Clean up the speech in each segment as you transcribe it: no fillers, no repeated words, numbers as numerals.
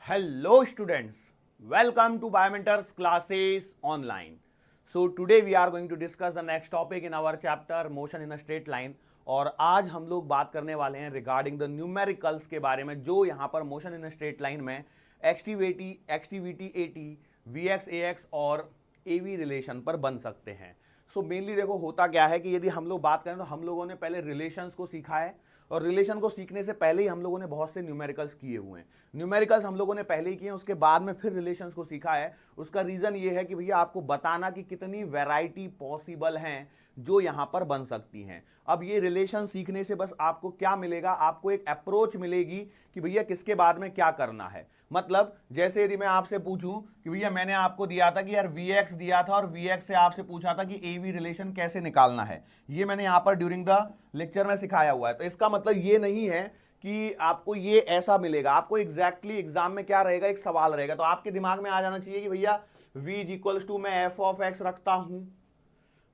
Hello students, welcome to Biomentors classes online. So today we are going to discuss the next topic in our chapter motion in a straight line. और आज हम लोग बात करने वाले हैं regarding the numericals के बारे में जो यहाँ पर मोशन इन स्ट्रेट लाइन में एक्सटीवीटी एटी वीएक्स एएक्स और एवी रिलेशन पर बन सकते हैं. सो मेनली देखो होता क्या है कि यदि हम लोग बात करें तो हम लोगों ने पहले रिलेशंस को सीखा है और रिलेशन को सीखने से पहले ही हम लोगों ने बहुत से न्यूमेरिकल्स किए हुए हैं. न्यूमेरिकल्स हम लोगों ने पहले ही किए, उसके बाद में फिर रिलेशंस को सीखा है. उसका रीजन ये है कि भैया आपको बताना कि कितनी वैरायटी पॉसिबल हैं जो यहां पर बन सकती हैं. अब ये रिलेशन सीखने से बस आपको क्या मिलेगा, आपको एक अप्रोच मिलेगी कि भैया किसके बाद में क्या करना है. मतलब जैसे यदि मैं आपसे पूछूं कि भैया मैंने आपको दिया था कि यार Vx दिया था और Vx से आपसे पूछा था कि AV रिलेशन कैसे निकालना है, ये मैंने यहां पर ड्यूरिंग द लेक्चर में सिखाया हुआ है. तो इसका मतलब ये नहीं है कि आपको ये ऐसा मिलेगा. आपको एग्जैक्टली एग्जाम में क्या रहेगा, एक सवाल रहेगा तो आपके दिमाग में आ जाना चाहिए कि भैया v इक्वल्स टू मैं एफ ऑफ एक्स रखता हूं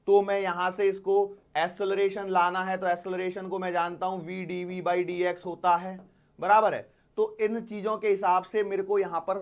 तो मैं यहां से इसको एक्सेलरेशन लाना है तो एक्सेलरेशन को मैं जानता हूं v dv by D x होता है, बराबर है. तो इन चीजों के हिसाब से मेरे को यहां पर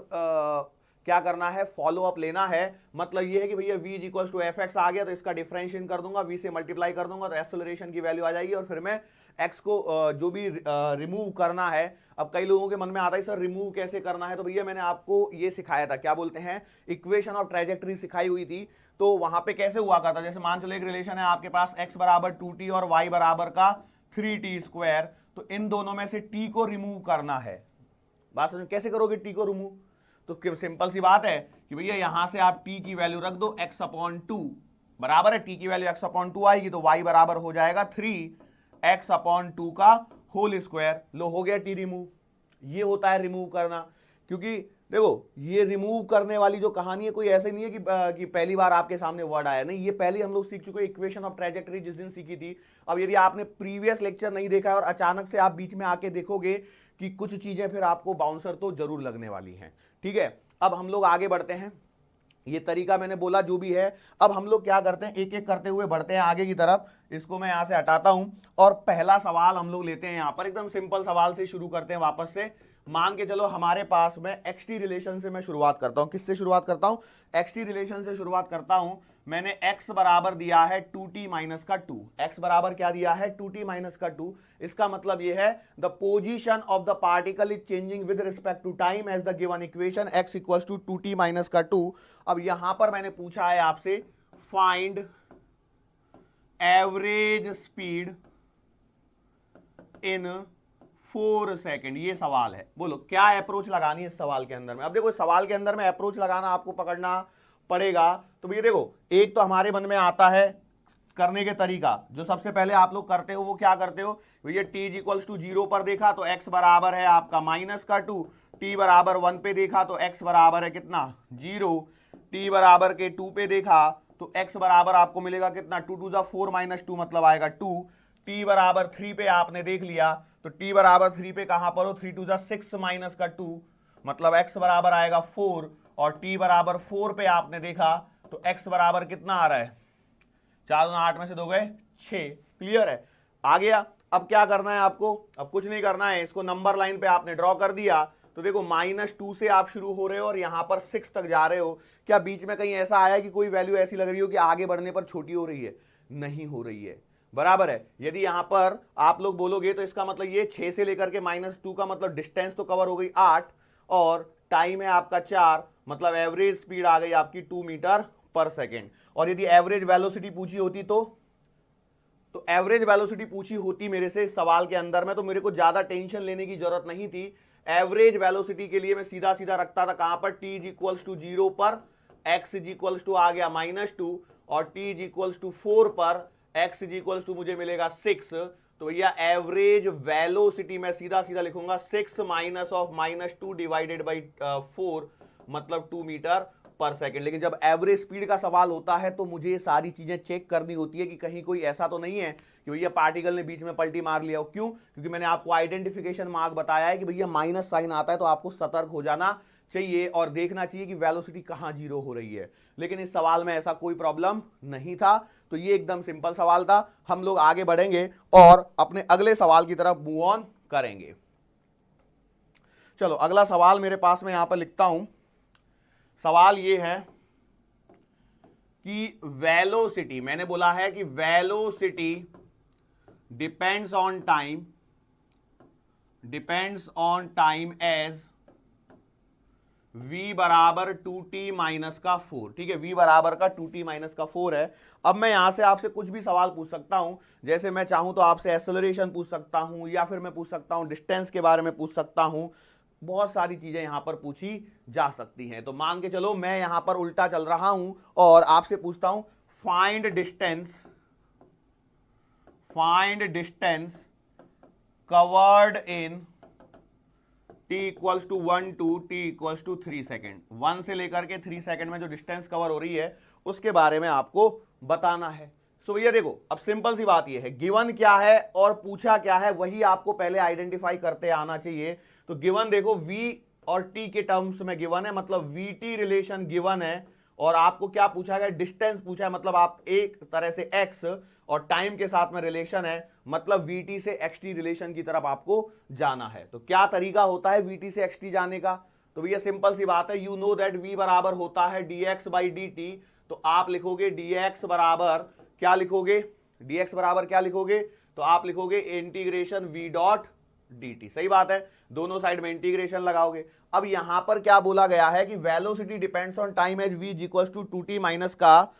क्या करना है, फॉलो अप लेना है. मतलब ये है कि भैया v equal to F X आ गया तो इसका डिफरेंशिएशन कर दूंगा, v से मल्टीप्लाई कर दूंगा तो एक्सेलरेशन की वैल्यू आ जाएगी और फिर मैं x को जो भी रिमूव करना है. अब कई लोगों के मन में आता है सर रिमूव कैसे करना है, तो भैया मैंने आपको ये सिखाया था, क्या बोलते हैं, इक्वेशन ऑफ ट्रेजेक्टरी सिखाई हुई थी. तो वहां पे कैसे हुआ करता, जैसे मान चलो एक रिलेशन है आपके पास x बराबर 2t और y बराबर का 3t स्क्वायर, तो इन दोनों में से t को रिमूव करना है. बात समझो कैसे करोगे t को रिमूव, तो सिंपल सी बात है कि भैया यहां से आप t की वैल्यू रख दो x अपॉन 2, बराबर है, t की वैल्यू x अपॉन 2 आएगी तो y बराबर हो जाएगा 3x अपॉन 2 का होल स्क्वायर. लो हो गया t रिमूव. ये होता है रिमूव करना. क्योंकि देखो ये रिमूव करने वाली जो कहानी है कोई ऐसे नहीं है कि पहली बार आपके सामने वर्ड आया, नहीं, ये पहले हम लोग सीख चुके हैं. इक्वेशन ऑफ ट्रेजेक्टरी जिस दिन सीखी थी. अब यदि आपने प्रीवियस लेक्चर नहीं देखा है और अचानक से आप बीच में आके देखोगे कि कुछ चीजें फिर आपको बाउंसर तो जरूर लगने वाली हैं. ठीक है, अब हम लोग आगे बढ़ते हैं. ये तरीका मैंने बोला जो भी है. अब हम लोग क्या करते हैं, एक एक करते हुए बढ़ते हैं आगे की तरफ. इसको मैं यहां से हटाता हूं और पहला सवाल हम लोग लेते हैं. यहां पर एकदम सिंपल सवाल से शुरू करते हैं वापस से. मान के चलो हमारे पास में एक्सटी रिलेशन से मैं शुरुआत करता हूं. किससे शुरुआत करता हूं, एक्सटी रिलेशन से शुरुआत करता हूं. मैंने x बराबर दिया है 2t माइनस का 2. x बराबर क्या दिया है, 2t माइनस का 2. इसका मतलब यह है the position of the particle is changing with respect to time as the given equation x equals to 2t minus का 2. अब यहां पर मैंने पूछा है आपसे find average speed in 4 second. ये सवाल है, बोलो क्या अप्रोच लगानी है इस सवाल के अंदर में. अब देखो सवाल के अंदर में अप्रोच लगाना आपको पकड़ना पड़ेगा. तो भैया देखो एक तो हमारे मन में आता है करने के तरीका, जो सबसे पहले आप लोग करते हो वो क्या करते हो, भैया t इक्वल्स टू 0 पर देखा तो x बराबर है आपका माइनस का 2. t बराबर 1 पे देखा तो x बराबर है कितना 0. t बराबर के 2 पे देखा तो x बराबर आपको मिलेगा कितना 2 टू ज़ा 4 माइनस 2 मतलब आएगा 2. t बराबर 3 पे आपने देख लिया तो t बराबर 3 पे कहां पर हो, 3 टू ज़ा 6 माइनस का 2 मतलब x बराबर आएगा 4. और t बराबर 4 पे आपने देखा तो x बराबर कितना आ रहा है, 4 दूना 8 में से 2 गए 6. क्लियर है, आ गया. अब क्या करना है आपको, अब कुछ नहीं करना है, इसको नंबर लाइन पे आपने ड्रॉ कर दिया. तो देखो -2 से आप शुरू हो रहे हो और यहां पर 6 तक जा रहे हो. क्या बीच में कहीं ऐसा आया कि कोई वैल्यू ऐसी लग रही हो कि आगे बढ़ने पर छोटी हो रही है, नहीं हो रही है, बराबर है. यदि यहां पर आप लोग बोलोगे तो इसका मतलब ये 6 से लेकर के -2 का मतलब डिस्टेंस तो कवर हो गई 8 और टाइम है आपका 4, मतलब एवरेज स्पीड आ गई आपकी 2 मीटर पर सेकेंड. और यदि एवरेज वेलोसिटी पूछी होती तो एवरेज वेलोसिटी पूछी होती मेरे से इस सवाल के अंदर में तो मेरे को ज्यादा टेंशन लेने की जरूरत नहीं थी. एवरेज वेलोसिटी के लिए मैं सीधा सीधा रखता था कहां पर, t इक्वल्स टू 0 पर x इक्वल्स टू आ गया -2 और t इक्वल्स टू 4 पर x इक्वल्स टू मुझे मिलेगा 6. तो भैया एवरेज वेलोसिटी मैं सीधा सीधा लिखूंगा 6 माइनस ऑफ -2 डिवाइडेड बाई 4 मतलब 2 मीटर पर सेकेंड. लेकिन जब एवरेज स्पीड का सवाल होता है तो मुझे ये सारी चीजें चेक करनी होती है कि कहीं कोई ऐसा तो नहीं है कि भैया पार्टिकल ने बीच में पलटी मार लिया हो. क्यों, क्योंकि मैंने आपको आइडेंटिफिकेशन मार्क बताया है कि भैया माइनस साइन आता है तो आपको सतर्क हो जाना चाहिए और देखना चाहिए कि वेलोसिटी कहां जीरो हो रही है. लेकिन इस सवाल में ऐसा कोई प्रॉब्लम नहीं था. तो ये एकदम सिंपल सवाल था. हम लोग आगे बढ़ेंगे और अपने अगले सवाल की तरफ मूव ऑन करेंगे. चलो अगला सवाल मेरे पास में यहां पर लिखता हूं। सवाल ये है कि वेलोसिटी, मैंने बोला है कि velocity depends on time as v बराबर 2t माइनस का 4। ठीक है, v बराबर का 2t माइनस का 4 है। अब मैं यहां से आपसे कुछ भी सवाल पूछ सकता हूं, जैसे मैं चाहूं तो आपसे एक्सेलरेशन पूछ सकता हूं, या फिर मैं पूछ सकता हूं डिस्टेंस के बारे में पूछ सकता हूं। बहुत सारी चीजें यहां पर पूछी जा सकती हैं। तो मान के चलो मैं यहां पर उल्टा चल रहा हूं और आपसे पूछता हूं find distance covered in t equals to 1 to t equals to 3 second. 1 से लेकर के 3 सेकेंड में जो डिस्टेंस कवर हो रही है उसके बारे में आपको बताना है। सो भैया देखो, अब सिंपल सी बात यह है, गिवन क्या है और पूछा क्या है वही आपको पहले आइडेंटिफाई करते आना चाहिए। तो गिवन देखो v और t के टर्म्स में गिवन है, मतलब vt रिलेशन गिवन है, और आपको क्या पूछा गया, डिस्टेंस पूछा है, मतलब आप एक तरह से x और टाइम के साथ में रिलेशन है, मतलब vt से xt रिलेशन की तरफ आपको जाना है। तो क्या तरीका होता है vt से xt जाने का? तो भैया सिंपल सी बात है, यू नो दैट v बराबर होता है dx बाई dt। तो आप लिखोगे dx बराबर क्या लिखोगे, तो आप लिखोगे इंटीग्रेशन v डॉट dt। सही बात है, दोनों साइड में इंटीग्रेशन लगाओगे। अब यहां पर क्या बोला गया है कि velocity depends on time as v equals to 2t minus का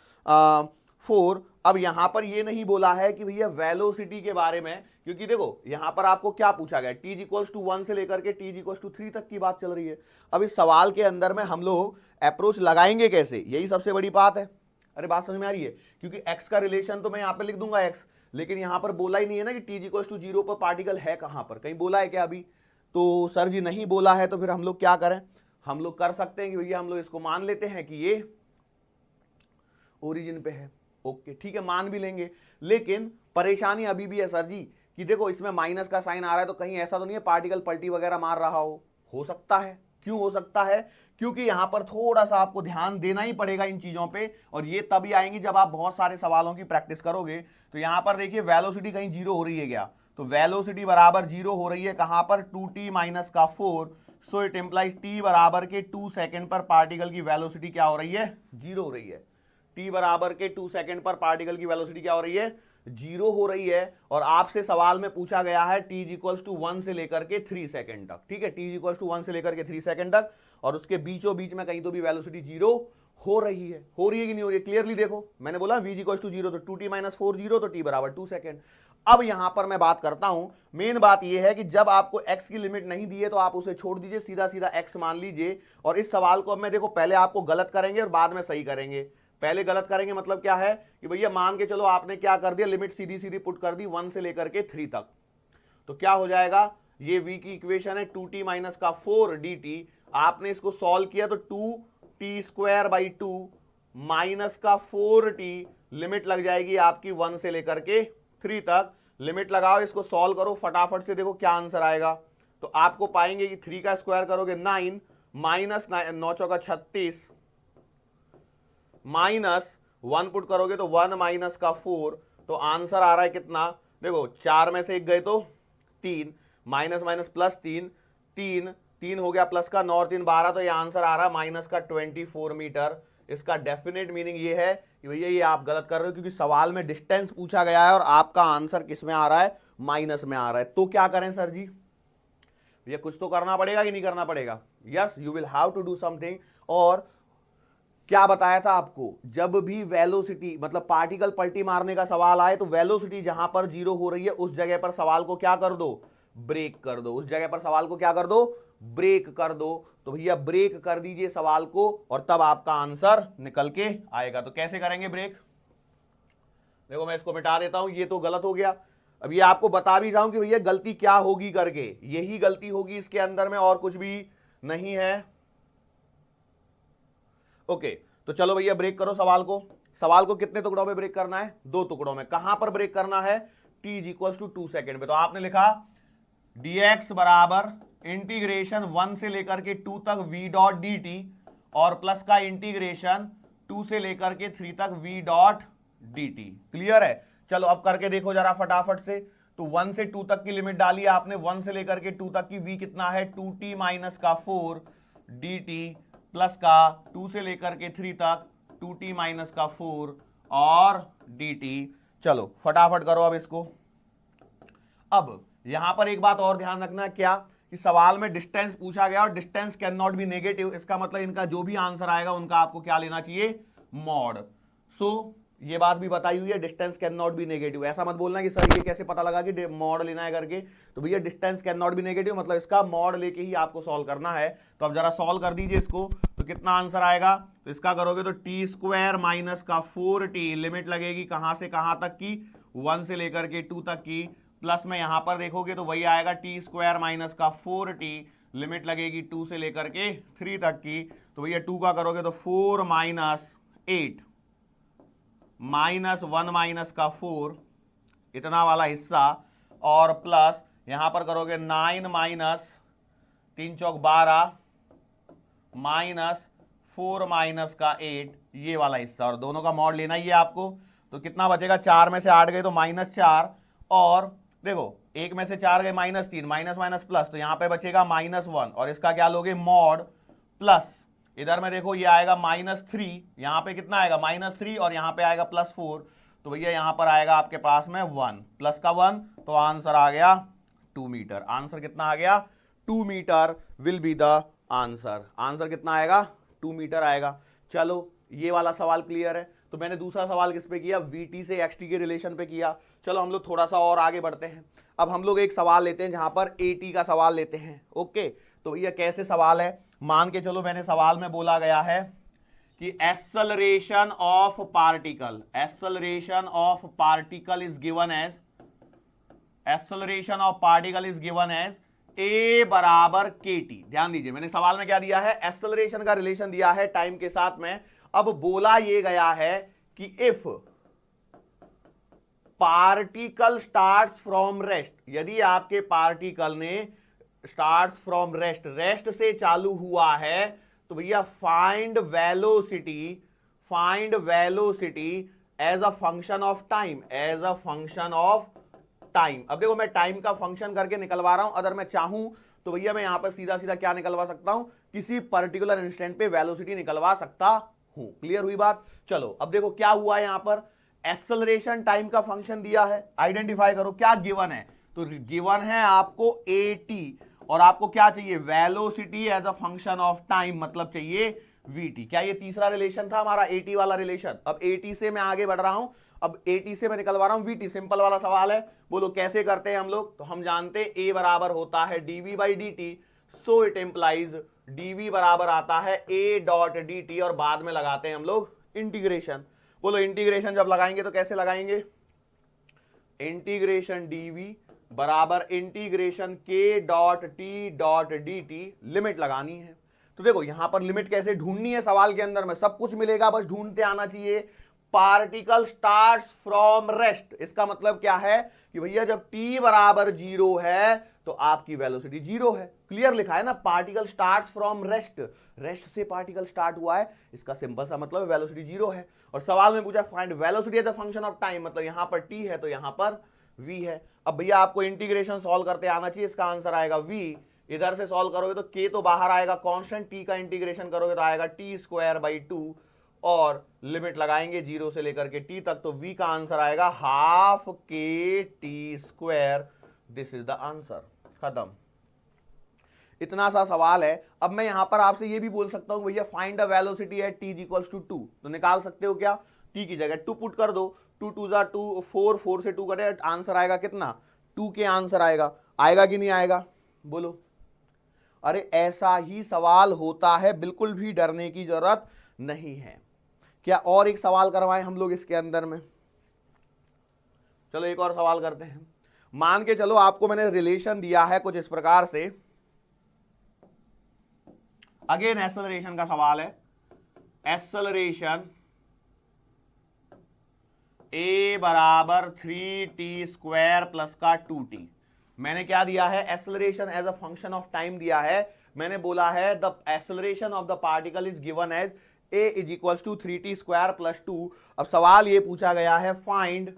4। अब यहां पर ये नहीं बोला है कि भैया वेलोसिटी के बारे में, क्योंकि देखो यहां पर आपको क्या पूछा गया, t इक्वल्स टू 1 से लेकर के t इक्वल्स टू 3 तक की बात चल रही है। अब इस सवाल के अंदर में हम लोग अप्रोच लगाएंगे कैसे, यही सबसे बड़ी बात है। अरे बात समझ में आ रही है? क्योंकि x का रिलेशन तो मैं यहां पर लिख दूंगा x, लेकिन यहां पर बोला ही नहीं है ना कि t इक्वल्स टू 0 पर पार्टिकल है कहां पर, कहीं बोला है क्या अभी? तो सर जी नहीं बोला है, तो फिर हम लोग क्या करें, हम लोग कर सकते हैं कि भैया हम लोग इसको मान लेते हैं कि ये ओरिजिन पे है। ओके ठीक है, मान भी लेंगे, लेकिन परेशानी अभी भी है सर जी कि देखो इसमें माइनस का साइन आ रहा है, तो कहीं ऐसा तो नहीं है पार्टिकल पलटी वगैरह मार रहा हो सकता है। क्यों हो सकता है? क्योंकि यहां पर थोड़ा सा आपको ध्यान देना ही पड़ेगा इन चीजों पे, और ये तभी आएंगी जब आप बहुत सारे सवालों की प्रैक्टिस करोगे। तो यहां पर देखिए वेलोसिटी कहीं जीरो हो रही है क्या, तो वेलोसिटी बराबर जीरो हो रही है कहां पर, 2t माइनस का 4। सो इट इंप्लाइज t बराबर के 2 सेकेंड पर पार्टिकल की वेलोसिटी क्या हो रही है, जीरो हो रही है। t बराबर के 2 सेकेंड पर पार्टिकल की वेलोसिटी क्या हो रही है, जीरो हो रही है। और आपसे सवाल में पूछा गया है t इक्वल्स टू 1 से लेकर के 3 सेकेंड तक। ठीक है, t इक्वल्स टू 1 से लेकर के 3 सेकेंड तक, और उसके बीचों बीच में कहीं तो भी वेलोसिटी जीरो हो रही है कि नहीं हो रही है? क्लियरली देखो, मैंने बोला v इक्वल्स टू 0, तो 2t माइनस 4 0, तो t बराबर 2 सेकेंड। अब यहां पर मैं बात करता हूं, मेन बात यह है कि जब आपको x की लिमिट नहीं दी है तो आप उसे छोड़ दीजिए, सीधा सीधा x मान लीजिए। और इस सवाल को अब मैं देखो पहले आपको गलत करेंगे और बाद में सही करेंगे। पहले गलत करेंगे मतलब क्या है कि भैया मान के चलो आपने क्या कर दिया, लिमिट सीधी सीधी पुट कर दी 1 से लेकर के 3 तक, तो क्या हो जाएगा, ये v की इक्वेशन है 2t माइनस का 4 dt। आपने इसको सॉल्व किया तो 2t स्क्वायर बाई 2 माइनस का 4t, लिमिट लग जाएगी आपकी 1 से लेकर के 3 तक। लिमिट लगाओ, इसको सॉल्व करो फटाफट से, देखो क्या आंसर आएगा। तो आपको पाएंगे कि 3 का स्क्वायर करोगे 9, माइनस 9 चौका 36, माइनस 1 पुट करोगे तो 1 माइनस का 4, तो आंसर आ रहा है कितना, देखो 4 में से 1 गए तो 3, माइनस माइनस प्लस 3, 3 हो गया प्लस का 9 और 3 12, तो ये आंसर आ रहा है माइनस का 24 मीटर। इसका डेफिनेट मीनिंग ये है कि भैया ये आप गलत कर रहे हो, क्योंकि सवाल में डिस्टेंस पूछा गया है और आपका आंसर किस में आ रहा है, माइनस में आ रहा है। तो क्या करें सर जी, भैया कुछ तो करना पड़ेगा कि नहीं करना पड़ेगा? Yes, you will have to do something. और क्या बताया था आपको, जब भी वेलोसिटी मतलब पार्टिकल पलटी मारने का सवाल आए तो वेलोसिटी जहां पर जीरो हो रही है उस जगह पर सवाल को क्या कर दो, ब्रेक कर दो। उस जगह पर सवाल को क्या कर दो, ब्रेक कर दो। तो भैया ब्रेक कर दीजिए सवाल को, और तब आपका आंसर निकल के आएगा। तो कैसे करेंगे ब्रेक, देखो मैं इसको मिटा देता हूं, ये तो गलत हो गया। अब ये आपको बता भी रहा हूं कि भैया गलती क्या होगी करके, यही गलती होगी इसके अंदर में, और कुछ भी नहीं है। ओके तो चलो भैया ब्रेक करो सवाल को। सवाल को कितने टुकड़ों में ब्रेक करना है, 2 टुकड़ों में। कहां पर ब्रेक करना है, t इक्वल्स टू 2 सेकेंड पे। तो आपने लिखा dx बराबर इंटीग्रेशन 1 से लेकर के 2 तक v डॉट dt, और प्लस का इंटीग्रेशन 2 से लेकर के 3 तक v डॉट dt। क्लियर है? चलो अब करके देखो जरा फटाफट से। तो 1 से 2 तक की लिमिट डाली आपने, 1 से लेकर के 2 तक की v कितना है 2t माइनस का 4 dt प्लस का 2 से लेकर के 3 तक 2t माइनस का 4 और dt। चलो फटाफट करो अब इसको। अब यहां पर एक बात और ध्यान रखना, क्या कि सवाल में डिस्टेंस पूछा गया और distance can not be negative, इसका मतलब इनका जो भी आंसर आएगा उनका आपको क्या लेना चाहिए, मॉड। सो ये बात भी बताई हुई है, distance can not be negative. ऐसा मत बोलना कि सर ये कैसे पता लगा कि मॉड लेना है करके, तो भैया distance can not be negative मतलब इसका मॉड लेके ही आपको सॉल्व करना है। तो अब जरा सॉल्व कर दीजिए इसको, तो कितना आंसर आएगा, तो इसका करोगे तो टी स्क्वायर माइनस का 4t, लिमिट लगेगी कहां से कहां तक की, 1 से लेकर के 2 तक की, प्लस में यहां पर देखोगे तो वही आएगा टी स्क्वायर माइनस का 4t, लिमिट लगेगी 2 से लेकर के 3 तक की, तो भैया 2 का करोगे तो 4 माइनस 8 माइनस 1 माइनस का 4, इतना वाला हिस्सा, और प्लस यहां पर करोगे 9 माइनस 3 चौक 12 माइनस 4 माइनस का 8, ये वाला हिस्सा, और दोनों का मॉड लेना ही है आपको। तो कितना बचेगा, 4 में से 8 गए तो -4, और देखो 1 में से 4 गए -3, माइनस माइनस प्लस, तो यहां पे बचेगा -1, और इसका क्या लोगे, मॉड, प्लस इधर में देखो ये आएगा -3, यहां पे कितना आएगा -3, और यहां पे आएगा +4, तो भैया यहां पर आएगा आपके पास में 1 प्लस का 1, तो आंसर आ गया 2 मीटर। आंसर कितना आ गया, 2 meter will be the answer. Answer कितना आएगा, 2 मीटर आएगा। चलो ये वाला सवाल क्लियर है। तो मैंने दूसरा सवाल किस पे किया, वीटी से एक्सटी के रिलेशन पे किया। चलो हम लोग थोड़ा सा और आगे बढ़ते हैं। अब हम लोग एक सवाल लेते हैं जहां पर एटी का सवाल लेते हैं। ओके, तो ये कैसे सवाल है, मान के चलो मैंने सवाल में बोला गया है कि acceleration of particle, acceleration of particle is given as, acceleration of particle is given as a बराबर kt। ध्यान दीजिए मैंने सवाल में क्या दिया है, एक्सेलरेशन का रिलेशन दिया है टाइम के साथ में। अब बोला ये गया है कि if particle starts from rest, यदि आपके पार्टिकल ने स्टार्ट्स फ्रॉम रेस्ट, रेस्ट से चालू हुआ है, तो भैया find velocity, find velocity as a function of time, as a function of time. अब देखो मैं टाइम का फंक्शन करके निकलवा रहा हूं, अगर मैं चाहूं तो भैया मैं यहां पर सीधा सीधा क्या निकलवा सकता हूं, किसी पर्टिकुलर इंस्टेंट पे वेलोसिटी निकलवा सकता हूं। क्लियर हुई बात। चलो अब देखो क्या हुआ है, यहां पर एक्सेलरेशन टाइम का फंक्शन दिया है, आइडेंटिफाई करो क्या गिवन है। तो गिवन है आपको at, और आपको क्या चाहिए, velocity as a function of time, मतलब चाहिए vt। क्या ये तीसरा रिलेशन था हमारा at वाला रिलेशन। अब at से मैं आगे बढ़ रहा हूं, अब at से मैं निकलवा रहा हूं vt। सिंपल वाला सवाल है, बोलो कैसे करते हैं हम लोग। तो हम जानते हैं a बराबर होता है dv by dt, so it implies dv बराबर आता है a डॉट dt, और बाद में लगाते हैं हम लोग इंटीग्रेशन। बोलो इंटीग्रेशन जब लगाएंगे तो कैसे लगाएंगे, इंटीग्रेशन dv बराबर integration k dot t dot dt, limit लगानी है। तो देखो यहां पर लिमिट कैसे ढूंढनी है, सवाल के अंदर में सब कुछ मिलेगा, बस ढूंढते आना चाहिए। पार्टिकल स्टार्ट्स फ्रॉम रेस्ट, इसका मतलब क्या है कि भैया जब t बराबर 0 है तो आपकी वेलोसिटी 0 है। क्लियर लिखा है ना, particle starts from rest, rest से पार्टिकल स्टार्ट हुआ है, इसका सिंपल सा मतलब वेलोसिटी 0 है। और सवाल में पूछा find velocity as a function of time, मतलब यहां पर t है तो यहां पर v है। अब भैया आपको इंटीग्रेशन सॉल्व करते आना चाहिए, इसका आंसर आएगा v। इधर से सॉल्व करोगे तो k तो बाहर आएगा कांस्टेंट, t का इंटीग्रेशन करोगे तो आएगा t स्क्वायर बाई 2, और लिमिट लगाएंगे 0 से लेकर के t तक, तो v का आंसर आएगा हाफ के T square. This is the answer, खत्म। इतना सा सवाल है। अब मैं यहां पर आपसे ये भी बोल सकता हूं भैया find the velocity at t equals to 2, तो निकाल सकते हो क्या, t की जगह 2 पुट कर दो, 2 2 जा 2, 4 4 से 2 कटे, आंसर आएगा कितना, 2 के आंसर आएगा। आएगा कि नहीं आएगा, बोलो। अरे ऐसा ही सवाल होता है, बिल्कुल भी डरने की जरूरत नहीं है। क्या और एक सवाल करवाएं हम लोग इसके अंदर में, चलो एक और सवाल करते हैं। मान के चलो आपको मैंने रिलेशन दिया है कुछ इस प्रकार से, अगेन एक्सेलरेशन का सवाल है, एक्सेलरेशन a बराबर 3t स्क्वायर प्लस का 2t। मैंने क्या दिया है, acceleration as a function of time दिया है। मैंने बोला है the acceleration of the particle is given as a is equals to 3t square plus 2। अब सवाल ये पूछा गया है find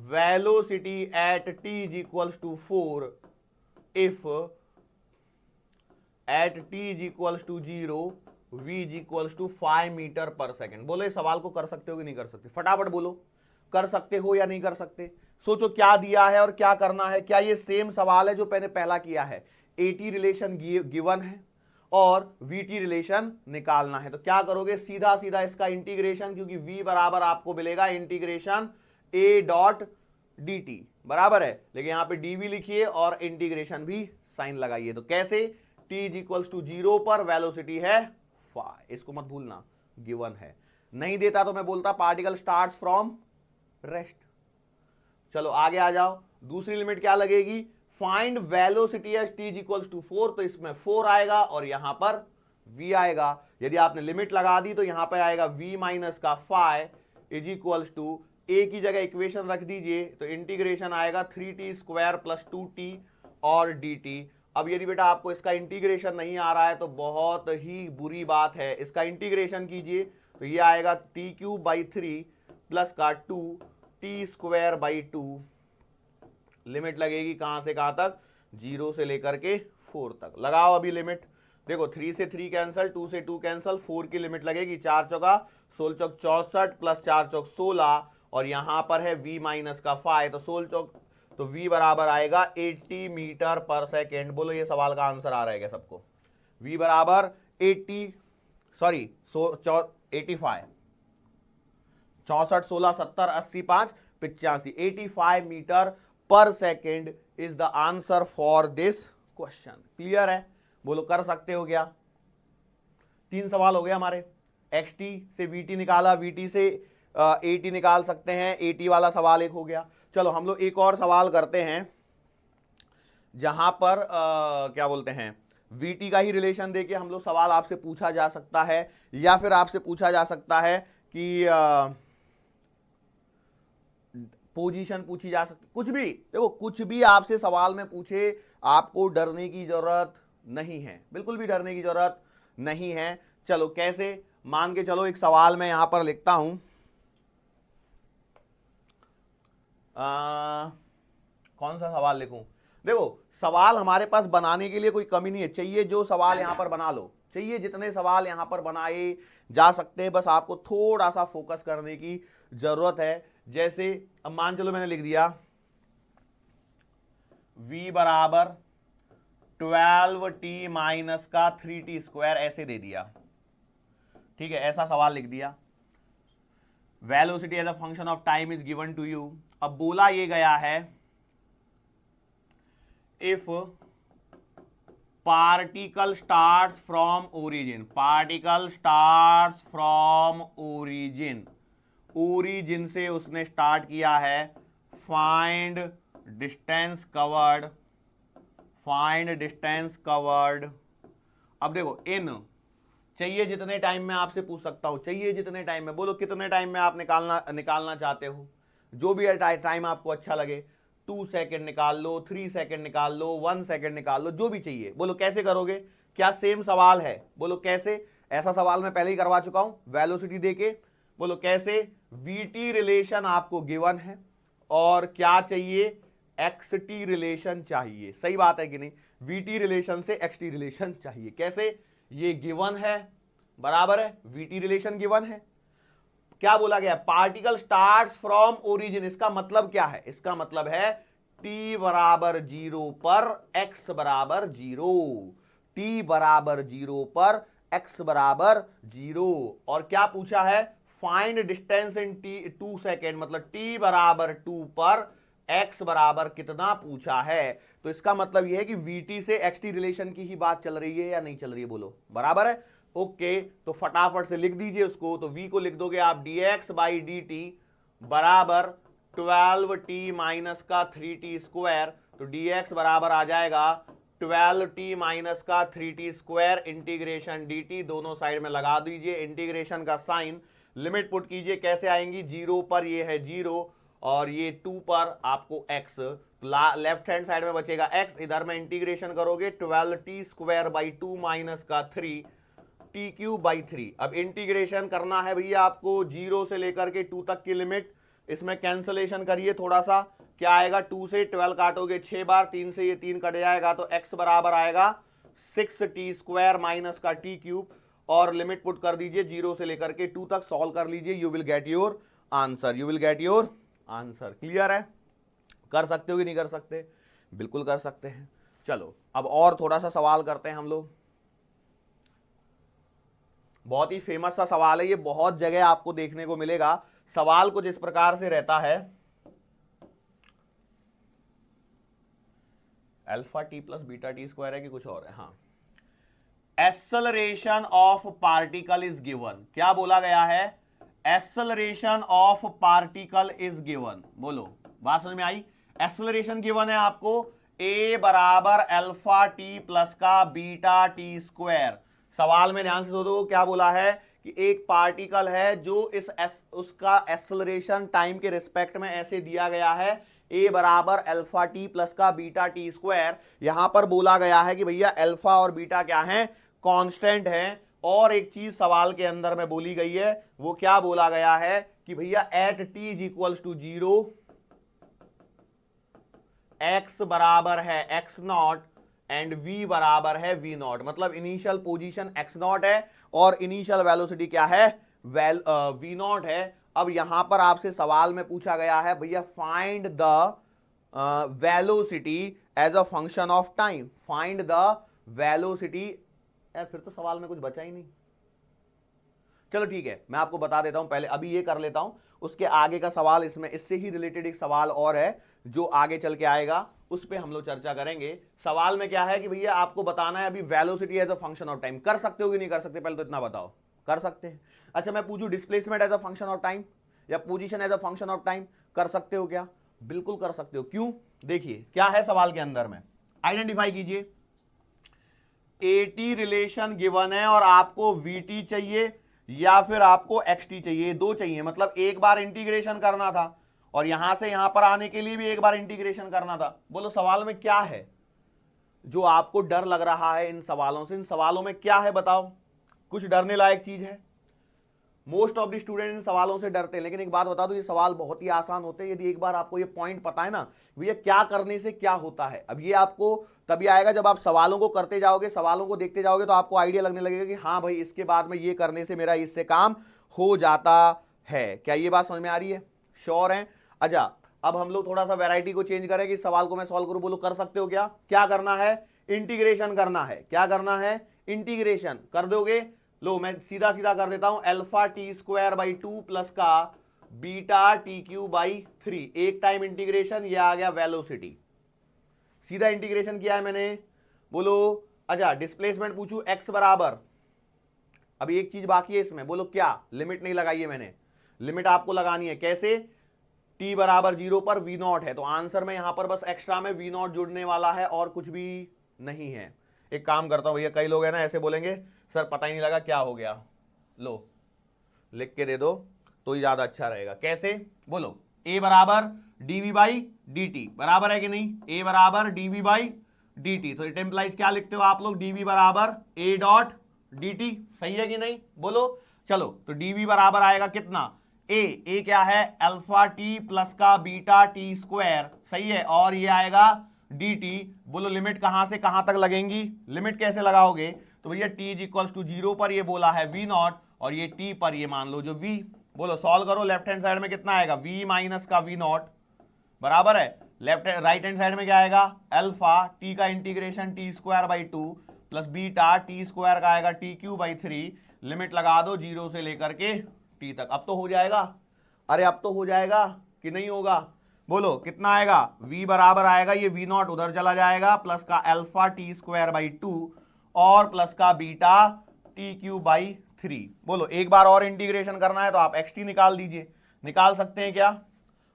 velocity at t is equals to 4 if at t is equals to 0 v is equals to 5 meter per second. बोलो इस सवाल को कर सकते हो कि नहीं कर सकते? फटाफट बोलो, कर सकते हो या नहीं कर सकते? सोचो क्या दिया है और क्या करना है। क्या ये सेम सवाल है जो मैंने पहला किया है? AT रिलेशन गिवन है और VT रिलेशन निकालना है, तो क्या करोगे? सीधा सीधा इसका इंटीग्रेशन, क्योंकि V बराबर आपको मिलेगा इंटीग्रेशन A डॉट dt बराबर है, लेकिन यहां पे dv लिखिए और इंटीग्रेशन भी साइन लगाइए। तो कैसे? t इज इक्वल्स टू 0 पर वेलोसिटी है 5, इसको मत भूलना, गिवन है। नहीं देता तो मैं बोलता पार्टिकल स्टार्ट्स फ्रॉम रेस्ट। चलो आगे आ जाओ, दूसरी लिमिट क्या लगेगी? Find velocity at t is equals to 4, तो इसमें 4 आएगा और यहां पर v आएगा। यदि आपने लिमिट लगा दी तो यहां पर आएगा v माइनस का 5 इज इक्वल्स टू a की जगह इक्वेशन रख दीजिए, तो इंटीग्रेशन आएगा 3t स्क्वायर प्लस 2t और dt। अब यदि बेटा आपको इसका इंटीग्रेशन नहीं आ रहा है तो बहुत ही बुरी बात है, इसका इंटीग्रेशन कीजिए तो ये आएगा t क्यूब बाई 3 प्लस का 2t स्क्वायर बाई 2। लिमिट लगेगी कहां से कहां तक? 0 से लेकर के 4 तक। लगाओ अभी लिमिट, देखो 3 से 3 कैंसल, 2 से 2 कैंसल, 4 की लिमिट लगेगी 4 चौका 16 चौक 64 प्लस 4 चौक 16 और यहां पर है v माइनस का 5, तो 16 चौक तो v बराबर आएगा 80 मीटर पर सेकेंड। बोलो ये सवाल का आंसर आ रहा है क्या सबको? v बराबर 85 64 16 70 80 5 85 85 metre per second is the answer for this question. Clear है? बोलो कर सकते हो क्या? 3 सवाल हो गए हमारे। xt से vt निकाला, vt से at निकाल सकते हैं, at वाला सवाल एक हो गया। चलो हम लोग एक और सवाल करते हैं जहां पर क्या बोलते हैं, vt का ही रिलेशन देके हम लोग सवाल आपसे पूछा जा सकता है, या फिर आपसे पूछा जा सकता है कि पोजीशन पूछी जा सकती, कुछ भी। देखो कुछ भी आपसे सवाल में पूछे, आपको डरने की जरूरत नहीं है, बिल्कुल भी डरने की जरूरत नहीं है। चलो कैसे? मान के चलो एक सवाल मैं यहां पर लिखता हूं, कौन सा सवाल लिखूं? देखो सवाल हमारे पास बनाने के लिए कोई कमी नहीं है, चाहिए जो सवाल यहां पर बना लो, चाहिए जितने सवाल यहां पर बनाए जा सकते हैं, बस आपको थोड़ा सा फोकस करने की जरूरत है। जैसे अब मान चलो मैंने लिख दिया v बराबर 12t माइनस का 3t स्क्वायर, ऐसे दे दिया, ठीक है, ऐसा सवाल लिख दिया। Velocity as a function of time is given to you. अब बोला ये गया है if particle starts from origin, particle starts from origin, origin से उसने स्टार्ट किया है, find distance covered, find distance covered. अब देखो इन चाहिए जितने टाइम में आपसे पूछ सकता हूं, चाहिए जितने टाइम में, बोलो कितने टाइम में आप निकालना चाहते हो, जो भी टाइम आपको अच्छा लगे, 2 सेकेंड निकाल लो, 3 सेकेंड निकाल लो, 1 सेकेंड निकाल लो, जो भी चाहिए। बोलो कैसे करोगे? क्या सेम सवाल है? बोलो कैसे? ऐसा सवाल मैं पहले ही करवा चुका हूं वेलोसिटी देके। बोलो कैसे? VT रिलेशन आपको गिवन है और क्या चाहिए? XT रिलेशन चाहिए। सही बात है कि नहीं? VT रिलेशन से XT रिलेशन चाहिए। कैसे? ये गिवन है, बराबर है, VT रिलेशन गिवन है। क्या बोला गया? Particle starts from origin. इसका मतलब क्या है? इसका मतलब है t बराबर 0 पर x बराबर 0, t बराबर 0 पर x बराबर 0। और क्या पूछा है? Find distance in t 2 second, मतलब t बराबर 2 पर x बराबर कितना पूछा है। तो इसका मतलब यह है कि VT से XT रिलेशन की ही बात चल रही है या नहीं चल रही है? बोलो बराबर है। ओके तो फटाफट से लिख दीजिए उसको। तो v को लिख दोगे आप dx बाई dt बराबर 12t माइनस का 3t स्क्वायर, तो dx बराबर आ जाएगा 12t माइनस का 3t स्क्वायर इंटीग्रेशन dt, दोनों साइड में लगा दीजिए इंटीग्रेशन का साइन, लिमिट पुट कीजिए, कैसे आएंगी? 0 पर ये है 0 और ये 2 पर आपको x, लेफ्ट हैंड साइड में बचेगा x, इधर में इंटीग्रेशन करोगे 12t स्क्वायर बाई 2 माइनस का 3 टी क्यूब बाई 3। अब इंटीग्रेशन करना है भैया आपको 0 से लेकर के 2 तक की लिमिट, इसमें कैंसलेशन करिए थोड़ा सा, क्या आएगा 2 से 12 काटोगे 6 बार, 3 से ये 3 कट जाएगा, तो x बराबर आएगा 6t² माइनस का t क्यूब, और लिमिट पुट कर दीजिए 0 से लेकर के 2 तक, सॉल्व कर लीजिए, you will get your answer, you will get your answer. Clear है? कर सकते हो कि नहीं कर सकते? बिल्कुल कर सकते हैं। चलो अब और थोड़ा सा सवाल करते हैं हम लोग। बहुत ही फेमस सा सवाल है ये, बहुत जगह आपको देखने को मिलेगा। सवाल कुछ इस प्रकार से रहता है, alpha T plus beta T square है कि कुछ और है? हाँ, acceleration of particle is given. क्या बोला गया है? Acceleration of particle is given. बोलो, बात समझ में आई? एक्सेलरेशन गिवन है आपको, a बराबर अल्फा टी प्लस का बीटा टी स्क्वायर। सवाल में ध्यान से सुनो, क्या बोला है कि एक पार्टिकल है जो उसका एक्सेलरेशन टाइम के रिस्पेक्ट में ऐसे दिया गया है, a बराबर अल्फा टी प्लस का बीटा टी स्क्वायर। यहां पर बोला गया है कि भैया अल्फा और बीटा क्या है? कांस्टेंट है। और एक चीज सवाल के अंदर में बोली गई है, वो क्या बोला गया है कि भैया at T is equals to 0, x बराबर है x नॉट एंड v बराबर है v नॉट। मतलब इनिशियल पोजीशन x नॉट है और इनिशियल वेलोसिटी क्या है? v नॉट है। अब यहां पर आपसे सवाल में पूछा गया है भैया find the velocity as a function of time, find the velocity. फिर तो सवाल में कुछ बचा ही नहीं। चलो ठीक है, मैं आपको बता देता हूं, पहले अभी ये कर लेता हूं, उसके आगे का सवाल इसमें इससे ही रिलेटेड एक सवाल और है जो आगे चल के आएगा, उस पे हम लोग चर्चा करेंगे। सवाल में क्या है कि भैया आपको बताना है अभी velocity as a function of time. कर सकते हो कि नहीं कर सकते? पहले तो इतना बताओ, कर सकते हैं? अच्छा, मैं पूछूं displacement as a function of time या position as a function of time, कर सकते हो क्या? बिल्कुल कर सकते हो। क्यों? देखिए क्या है सवाल के अंदर में, आइडेंटिफाई कीजिए। एटी रिलेशन गिवन है और आपको वीटी चाहिए या फिर आपको एक्सटी चाहिए, दो चाहिए। मतलब एक बार इंटीग्रेशन करना था और यहां से यहां पर आने के लिए भी एक बार इंटीग्रेशन करना था। बोलो सवाल में क्या है जो आपको डर लग रहा है इन सवालों से? इन सवालों में क्या है बताओ? कुछ डरने लायक चीज है? Most of the student in सवालों से डरते हैं, लेकिन एक बात बता दो, ये सवाल बहुत ही आसान होते हैं यदि एक बार आपको ये पॉइंट पता है ना भैया क्या करने से क्या होता है। अब ये आपको तभी आएगा जब आप सवालों को करते जाओगे, सवालों को देखते जाओगे, तो आपको आइडिया लगने लगेगा कि हाँ भाई इसके बाद में ये करने से मेरा इससे काम हो जाता है। क्या ये बात समझ में आ रही है? श्योर है? अच्छा, अब हम लोग थोड़ा सा वैरायटी को चेंज करें कि सवाल को मैं सॉल्व करूं। बोलो कर सकते हो क्या? क्या करना है? इंटीग्रेशन करना है। क्या करना है? इंटीग्रेशन कर दोगे। लो मैं सीधा सीधा कर देता हूं, alpha T square by 2 plus का बीटा टी क्यू बाई 3। एक टाइम इंटीग्रेशन, ये आ गया वेलोसिटी, सीधा इंटीग्रेशन किया है मैंने। बोलो अच्छा, डिस्प्लेसमेंट पूछू, एक्स बराबर, अभी एक चीज बाकी है इसमें, बोलो क्या? लिमिट नहीं लगाई है मैंने, लिमिट आपको लगानी है। कैसे? t बराबर 0 पर v नॉट है, तो आंसर में यहां पर बस एक्स्ट्रा में v नॉट जुड़ने वाला है और कुछ भी नहीं है। एक काम करता हूं भैया, कई लोग हैं ना ऐसे बोलेंगे सर पता ही नहीं लगा क्या हो गया, लो लिख के दे दो तो ही ज्यादा अच्छा रहेगा। कैसे? बोलो a बराबर dv बाई dt, बराबर है कि नहीं? a बराबर dv बाई dt, तो इट इंप्लाइज क्या लिखते हो आप लोग? dv बराबर a डॉट dt, सही है कि नहीं? बोलो चलो, तो dv बराबर आएगा कितना? a क्या है? अल्फा टी प्लस का बीटा टी स्क्वायर, सही है, और ये आएगा dt। बोलो लिमिट कहां से कहां तक लगेंगी? लिमिट कैसे लगाओगे? तो भैया t इज इक्वल्स टू 0 पर ये बोला है v नॉट, और ये t पर ये मान लो जो v। बोलो सॉल्व करो, लेफ्ट हैंड साइड में कितना आएगा? v माइनस का v नॉट, बराबर है लेफ्ट राइट हैंड साइड में क्या आएगा? अल्फा t का integration t square by 2 plus beta t square का आएगा t क्यू बाई 3। लिमिट लगा दो 0 से लेकर के t तक। अब तो हो जाएगा? अरे अब तो हो जाएगा कि नहीं होगा? बोलो कितना आएगा? v बराबर आएगा, ये v नॉट उधर चला जाएगा, प्लस का अल्फा टी स्क्वायर बाई 2 और प्लस का बीटा टी क्यू बाई 3। बोलो एक बार और इंटीग्रेशन करना है तो आप एक्स टी निकाल दीजिए। निकाल सकते हैं क्या?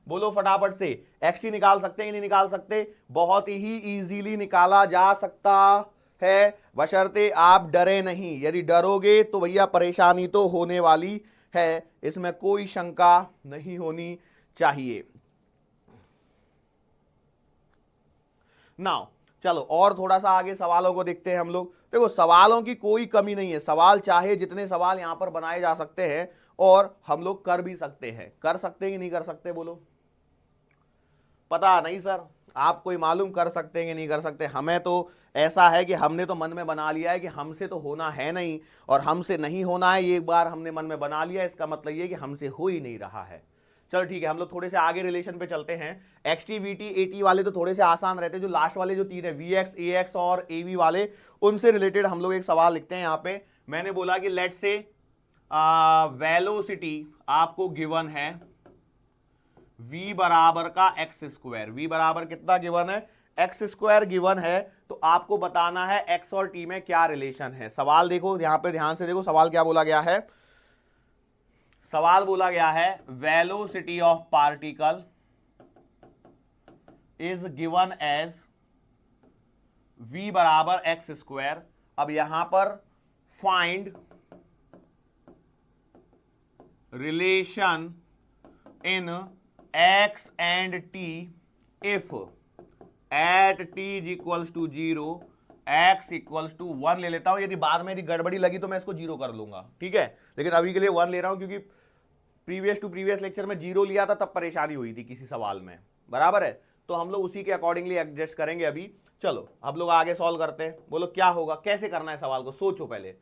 बोलो फटाफट से, एक्स टी निकाल सकते हैं कि नहीं निकाल सकते? बहुत ही इजीली निकाला जा सकता है, बशर्ते आप डरे नहीं। यदि डरोगे तो भैया परेशानी तो होने वाली है, इसमें कोई शंका नहीं होनी चाहिए। नाउ चलो और थोड़ा सा आगे सवालों को देखते हैं हम लोग। देखो सवालों की कोई कमी नहीं है, सवाल चाहे जितने सवाल यहां पर बनाए जा सकते हैं और हम लोग कर भी सकते हैं। कर सकते हैं कि नहीं कर सकते बोलो? पता नहीं सर, आप कोई मालूम कर सकते हैं कि नहीं कर सकते? हमें तो ऐसा है कि हमने तो मन में बना लिया है कि हमसे तो होना है नहीं, और हमसे नहीं होना है ये एक बार हमने मन में बना लिया, इसका मतलब ये कि हमसे हो ही नहीं रहा है। चलो ठीक है, हम लोग थोड़े से आगे रिलेशन पे चलते हैं। एक्सटी, वीटी, एटी वाले तो थोड़े से आसान रहते हैं, जो लास्ट वाले जो तीन है वीएक्स, एएक्स और एवी वाले, उनसे रिलेटेड हम लोग एक सवाल लिखते हैं। यहाँ पे मैंने बोला कि लेट से वेलोसिटी आपको गिवन है v बराबर का एक्स स्क्वायर। v बराबर कितना गिवन है? एक्स स्क्वायर गिवन है। तो आपको बताना है x और t में क्या रिलेशन है। सवाल देखो यहां पे, ध्यान से देखो सवाल क्या बोला गया है। सवाल बोला गया है velocity of particle is given as v बराबर एक्स स्क्वायर। अब यहां पर find relation in x and t if at t is equals to 0 x equals to 1 ले लेता हूं। यदि बाद में यदि गड़बड़ी लगी तो मैं इसको 0 कर लूंगा, ठीक है, लेकिन अभी के लिए 1 ले रहा हूं, क्योंकि प्रीवियस टू प्रीवियस लेक्चर में 0 लिया था तब परेशानी हुई थी किसी सवाल में, बराबर है। तो हम लोग उसी के अकॉर्डिंगली एडजस्ट करेंगे अभी। चलो अब लोग आगे सॉल्व करते हैं। बोलो क्या होगा, कैसे करना है सवाल को? सोचो, पहले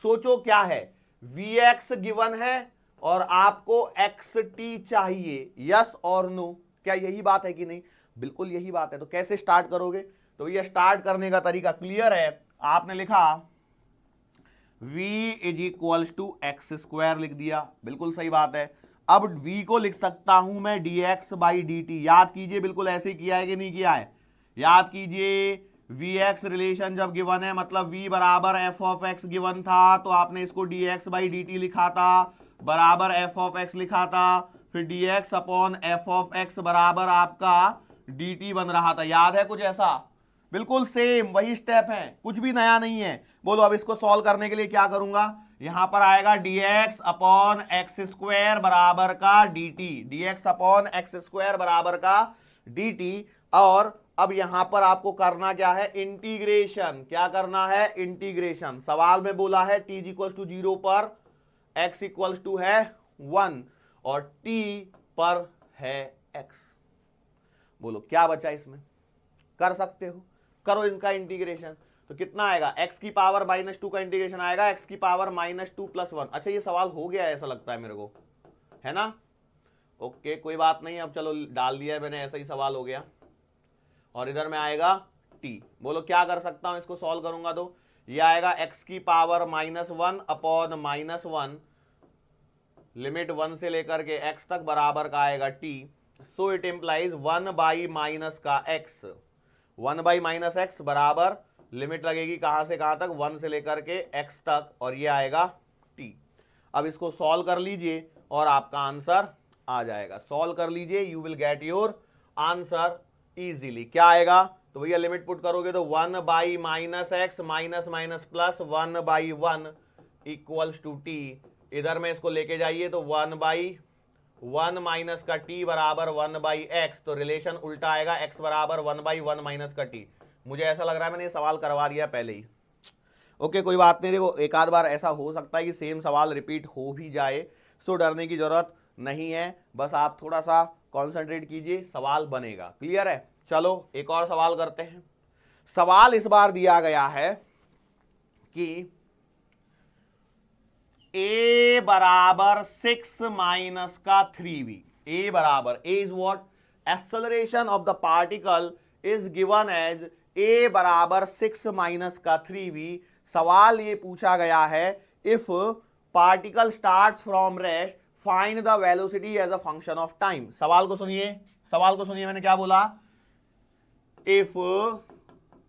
सोचो क्या है। vx गिवन है और आपको xt चाहिए, यस और नो। क्या यही बात है कि नहीं? बिल्कुल यही बात है। तो कैसे स्टार्ट करोगे? तो ये स्टार्ट करने का तरीका क्लियर है। आपने लिखा v is equals to x square, लिख दिया, बिल्कुल सही बात है। अब v को लिख सकता हूं मैं dx बाई dt। याद कीजिए, बिल्कुल ऐसे किया है कि नहीं किया है? याद कीजिए, vx रिलेशन जब गिवन है, मतलब v बराबर f ऑफ x गिवन था, तो आपने इसको dx बाई dt लिखा था, बराबर f ऑफ x लिखा था, फिर dx upon f of x बराबर आपका dt बन रहा था। याद है कुछ ऐसा? बिल्कुल सेम वही स्टेप है, कुछ भी नया नहीं है। बोलो अब इसको सॉल्व करने के लिए क्या करूंगा? यहां पर आएगा dx अपॉन एक्स स्क्वायर बराबर का dt, dx upon x square बराबर का dt। और अब यहां पर आपको करना क्या है? इंटीग्रेशन। क्या करना है? इंटीग्रेशन। सवाल में बोला है t इक्वल टू 0 पर x इक्वल्स टू है 1 और t पर है x। बोलो क्या बचा इसमें? कर सकते हो, करो इनका इंटीग्रेशन। तो कितना आएगा? x की पावर -2 का इंटीग्रेशन आएगा x की पावर -2 + 1। अच्छा ये सवाल हो गया ऐसा लगता है मेरे को, है ना? ओके कोई बात नहीं, अब चलो डाल दिया है मैंने, ऐसा ही सवाल हो गया। और इधर में आएगा t। बोलो क्या कर सकता हूं इसको सॉल्व करूंगा तो? ये आएगा x की पावर -1 अपॉन -1, लिमिट 1 से लेकर के x तक बराबर का आएगा t। So it implies 1 by minus का x, 1 बाई माइनस एक्स बराबर लिमिट लगेगी कहां से कहां तक? 1 से लेकर के x तक, और ये आएगा t। अब इसको सॉल्व कर लीजिए और आपका आंसर आ जाएगा। सॉल्व कर लीजिए, you will get your answer easily. क्या आएगा? तो भैया लिमिट पुट करोगे तो 1 by minus x minus minus plus 1 by 1 equals to T. इधर में इसको लेके जाइए तो 1 बाई 1 माइनस का टी बराबर 1 बाई एक्स। तो रिलेशन उल्टा आएगा, x बराबर 1 बाई 1 माइनस का टी। मुझे ऐसा लग रहा है मैंने ये सवाल करवा दिया पहले ही। ओके कोई बात नहीं। देखो एक आध बार ऐसा हो सकता है कि सेम सवाल रिपीट हो भी जाए, सो डरने की जरूरत नहीं है। बस आप थोड़ा सा कॉन्सेंट्रेट कीजिए, सवाल बनेगा। क्लियर है? चलो एक और सवाल करते हैं। सवाल इस बार दिया गया है कि a बराबर 6 माइनस का 3v। a बराबर, a is what? Acceleration of the particle is given as a बराबर 6 माइनस का 3v। सवाल ये पूछा गया है, if particle starts from rest find the velocity as a function of time. सवाल को सुनिए, सवाल को सुनिए, मैंने क्या बोला? If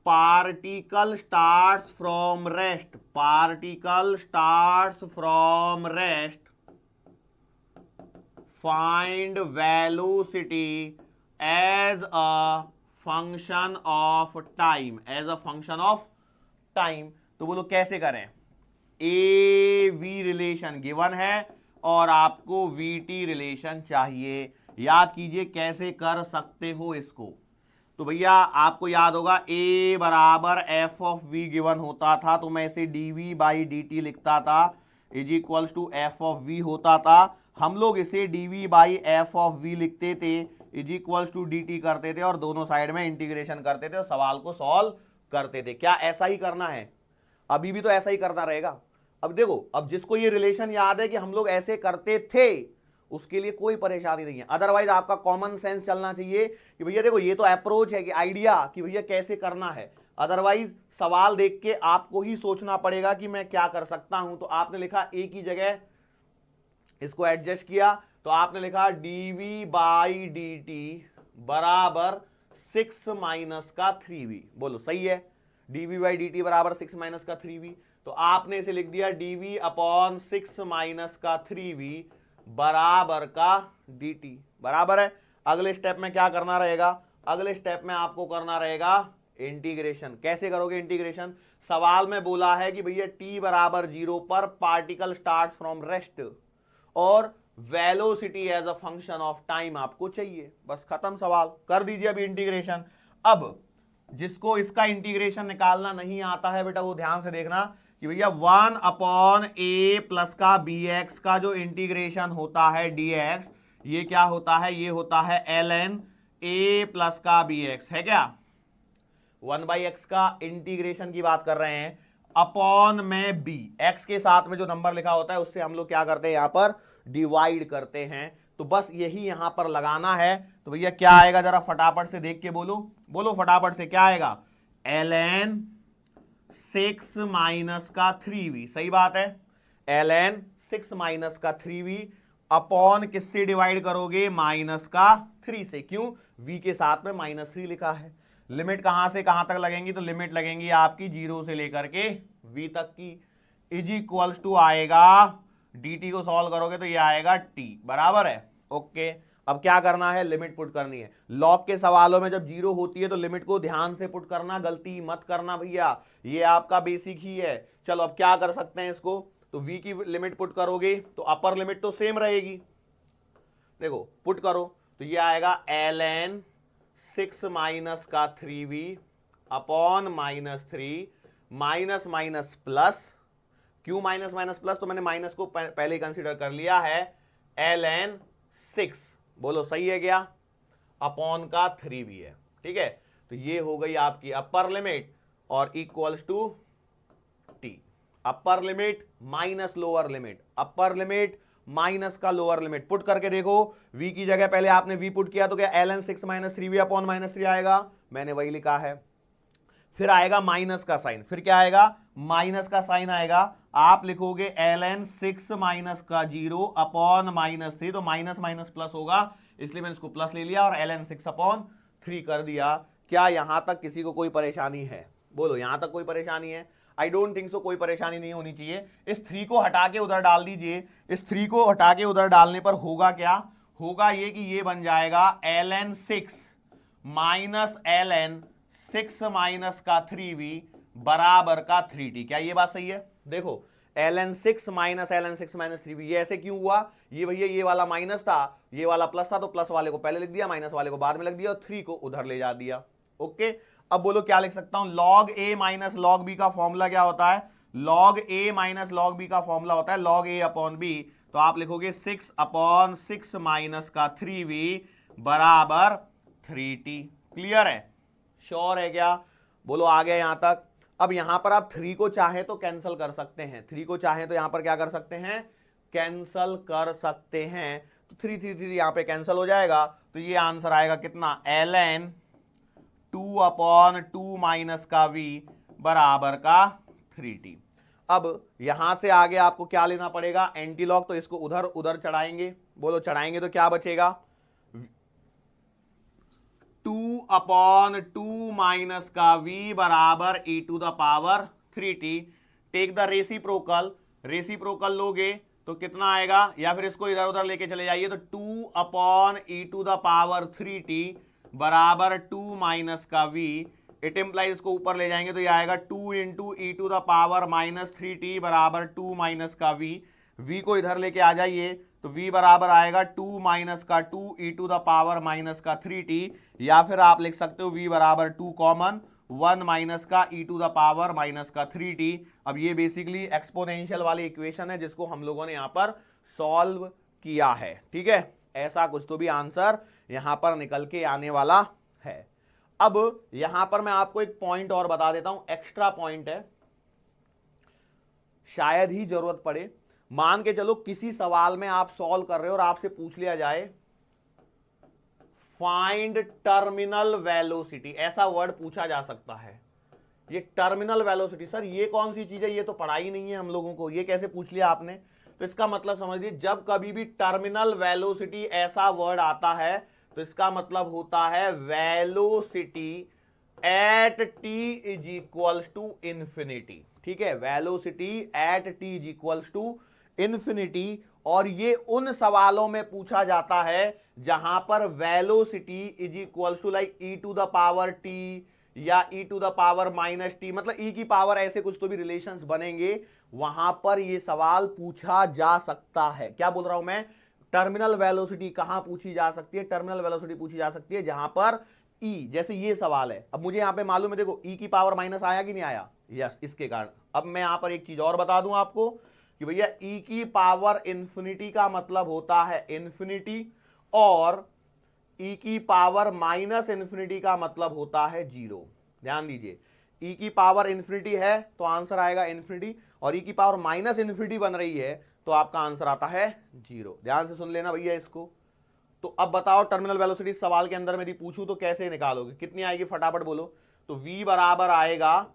particle starts from rest, particle starts from rest, find velocity as a function of time, as a function of time। तो बोलो कैसे करें? ए वी रिलेशन गिवन है और आपको वी टी रिलेशन चाहिए। याद कीजिए कैसे कर सकते हो इसको। तो भैया आपको याद होगा a बराबर f ऑफ v गिवन होता था, तो मैं इसे dv बाई dt लिखता था। Is equals to F of v होता था। हम लोग इसे dv by F of v लिखते थे, इज इक्वल्स टू dt करते थे और दोनों साइड में इंटीग्रेशन करते थे और सवाल को सॉल्व करते थे। क्या ऐसा ही करना है? अभी भी तो ऐसा ही करना रहेगा। अब देखो, अब जिसको ये रिलेशन याद है कि हम लोग ऐसे करते थे, उसके लिए कोई परेशानी नहीं है। अदरवाइज आपका कॉमन सेंस चलना चाहिए कि भैया देखो ये तो अप्रोच है कि आइडिया कि भैया कैसे करना है। अदरवाइज सवाल देख के आपको ही सोचना पड़ेगा कि मैं क्या कर सकता हूं। तो आपने लिखा ए की जगह इसको एडजस्ट किया तो आपने लिखा dv बाई dt बराबर 6 माइनस का 3v। बोलो सही है? dv बाई dt बराबर 6 माइनस का 3v। तो आपने इसे लिख दिया dv अपॉन 6 माइनस का 3v बराबर का dt। बराबर है। अगले स्टेप में क्या करना रहेगा? अगले स्टेप में आपको करना रहेगा इंटीग्रेशन। कैसे करोगे इंटीग्रेशन? सवाल में बोला है कि भैया t बराबर 0 पर पार्टिकल स्टार्ट्स फ्रॉम रेस्ट और velocity as a function of time आपको चाहिए। बस खत्म सवाल। कर दीजिए अभी इंटीग्रेशन। अब जिसको इसका इंटीग्रेशन निकालना नहीं आता है बेटा वो ध्यान से देखना कि भैया 1 अपॉन ए प्लस का बी एक्स का जो इंटीग्रेशन होता है dx, ये क्या होता है? ये होता है ln a प्लस का बी एक्स। है क्या? 1 बाई एक्स का इंटीग्रेशन की बात कर रहे हैं अपॉन में b, x के साथ में जो नंबर लिखा होता है उससे हम लोग क्या करते हैं? यहां पर डिवाइड करते हैं। तो बस यही यहां पर लगाना है। तो भैया क्या आएगा? जरा फटाफट से देख के बोलो, बोलो फटाफट से क्या आएगा? ln 6 माइनस का 3v। सही बात है। ln 6 माइनस का 3v अपॉन किससे डिवाइड करोगे? माइनस का 3 से। क्यों? v के साथ में -3 लिखा है। लिमिट कहां से कहां तक लगेंगी? तो लिमिट लगेंगी आपकी 0 से लेकर के v तक की। इज इक्वल्स टू आएगा, dt को सॉल्व करोगे तो ये आएगा t। बराबर है? ओके। अब क्या करना है? लिमिट पुट करनी है। लॉग के सवालों में जब 0 होती है तो लिमिट को ध्यान से पुट करना, गलती मत करना भैया, ये आपका बेसिक ही है। चलो अब क्या कर सकते हैं इसको? तो v की लिमिट पुट करोगे तो अपर लिमिट तो सेम रहेगी। देखो पुट करो तो ये आएगा ln 6 माइनस का 3v upon -3 minus minus plus. क्यों माइनस माइनस प्लस? तो मैंने माइनस को पहले कंसीडर कर लिया है। ln 6, बोलो सही है क्या? अपॉन का 3v है। ठीक है, तो ये हो गई आपकी अपर लिमिट और equals to t। Upper limit minus lower limit, upper limit minus का लोअर लिमिट। पुट करके देखो, v की जगह पहले आपने v पुट किया तो क्या ln 6 माइनस 3v अपॉन -3 आएगा? मैंने वही लिखा है। फिर आएगा माइनस का साइन, फिर क्या आएगा? माइनस का साइन आएगा। आप लिखोगे ln 6 माइनस का 0 अपॉन -3, तो माइनस माइनस प्लस होगा, इसलिए मैंने इसको प्लस ले लिया और ln 6 अपॉन 3 कर दिया। क्या यहां तक किसी को कोई परेशानी है? बोलो यहां तक कोई परेशानी है? आई डोंट थिंक सो, कोई परेशानी नहीं होनी चाहिए। इस 3 को हटा के उधर डाल दीजिए। इस 3 को हटा के उधर डालने पर होगा क्या? होगा ये कि ये बन जाएगा ln 6 माइनस ln 6 माइनस का 3v बराबर का 3t। क्या ये बात सही है? देखो ln 6 minus ln 6 minus 3v, ये ऐसे क्यों हुआ? ये भैया ये वाला माइनस था, ये वाला प्लस था, तो प्लस वाले को पहले लिख दिया, माइनस वाले को बाद में लिख दिया और 3 को उधर ले जा दिया। ओके, अब बोलो क्या लिख सकता हूं? log a minus log b का फॉर्मूला क्या होता है? log a minus log b का फॉर्मूला होता है log a अपॉन b। तो आप लिखोगे 6 अपॉन 6 माइनस का 3v बराबर 3t। क्लियर है? श्योर है क्या? बोलो आ गया यहां तक। अब यहां पर आप 3 को चाहे तो कैंसिल कर सकते हैं। 3 को चाहे तो यहां पर क्या कर सकते हैं? कैंसिल कर सकते हैं। तो 3 3 3 यहां पे कैंसिल हो जाएगा, तो ये आंसर आएगा कितना? ln 2 अपॉन 2 माइनस का v बराबर का 3t। अब यहां से आगे आपको क्या लेना पड़ेगा? एंटीलॉग। तो इसको उधर उधर चढ़ाएंगे। बोलो चढ़ाएंगे तो क्या बचेगा? 2 अपॉन 2 माइनस का v बराबर e to the power 3t। Take the reciprocal, reciprocal लोगे तो कितना आएगा? या फिर इसको इधर उधर लेके चले जाइए तो 2 upon e to the power 3t बराबर 2 माइनस का v। इट इंप्लाइज इसको ऊपर ले जाएंगे तो ये आएगा 2 into e to the power -3t बराबर 2 माइनस का v। v को इधर लेके आ जाइए तो v बराबर आएगा 2 माइनस का 2 ई टू द पावर माइनस का 3t। या फिर आप लिख सकते हो v बराबर 2 कॉमन, 1 माइनस का e to the power minus का 3t। अब ये बेसिकली एक्सपोनेंशियल वाली इक्वेशन है जिसको हम लोगों ने यहां पर सॉल्व किया है, ठीक है। ऐसा कुछ तो भी आंसर यहां पर निकल के आने वाला है। अब यहां पर मैं आपको एक पॉइंट और बता देता हूं, एक्स्ट्रा पॉइंट है, शायद ही जरूरत पड़े। मान के चलो किसी सवाल में आप सॉल्व कर रहे हो और आपसे पूछ लिया जाए फाइंड टर्मिनल वेलोसिटी, ऐसा वर्ड पूछा जा सकता है। ये टर्मिनल वेलोसिटी, सर ये कौन सी चीज है, ये तो पढ़ा ही नहीं है हम लोगों को, ये कैसे पूछ लिया आपने। तो इसका मतलब समझ लीजिए, जब कभी भी टर्मिनल वेलोसिटी ऐसा वर्ड आता है तो इसका मतलब होता है velocity at T is equals to infinity, ठीक है। Velocity at T is equals to infinity. और ये उन सवालों में पूछा जाता है जहां पर velocity is equals to like e to the power t या e to the power minus t, मतलब ई की पावर, ऐसे कुछ तो भी रिलेशंस बनेंगे, वहां पर ये सवाल पूछा जा सकता है। क्या बोल रहा हूं मैं, टर्मिनल वेलोसिटी कहां पूछी जा सकती है, टर्मिनल वेलोसिटी पूछी जा सकती है जहां पर ई, जैसे ये सवाल है। अब मुझे यहां पे मालूम है, देखो ई की पावर माइनस आया कि नहीं आया, यस, इसके कारण। अब मैं यहां पर एक चीज और बता दूं आपको कि भैया ई की पावर इंफिनिटी का मतलब होता है इंफिनिटी, और ई की पावर माइनस इंफिनिटी का मतलब होता है जीरो। ध्यान दीजिए, ई की पावर इंफिनिटी है तो आंसर आएगा इंफिनिटी, और ई की पावर माइनस इंफिनिटी बन रही है तो आपका आंसर आता है जीरो। ध्यान से सुन लेना भैया इसको। तो अब बताओ टर्मिनल वेलोसिटी सवाल के अंदर यदि पूछूं तो कैसे निकालोगे, कितनी आएगी, फटाफट बोलो। तो v बराबर आएगा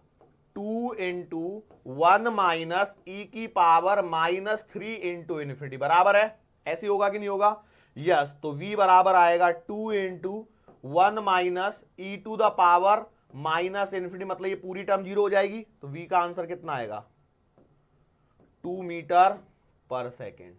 2 इंटू 1 माइनस ई की पावर माइनस 3 इंटू इन्फिनिटी, बराबर है, ऐसे होगा कि नहीं होगा, यस। तो v बराबर आएगा 2 into 1 minus e to the power minus infinity, मतलब ये पूरी टर्म जीरो हो जाएगी। तो v का आंसर कितना आएगा, 2 मीटर पर सेकेंड।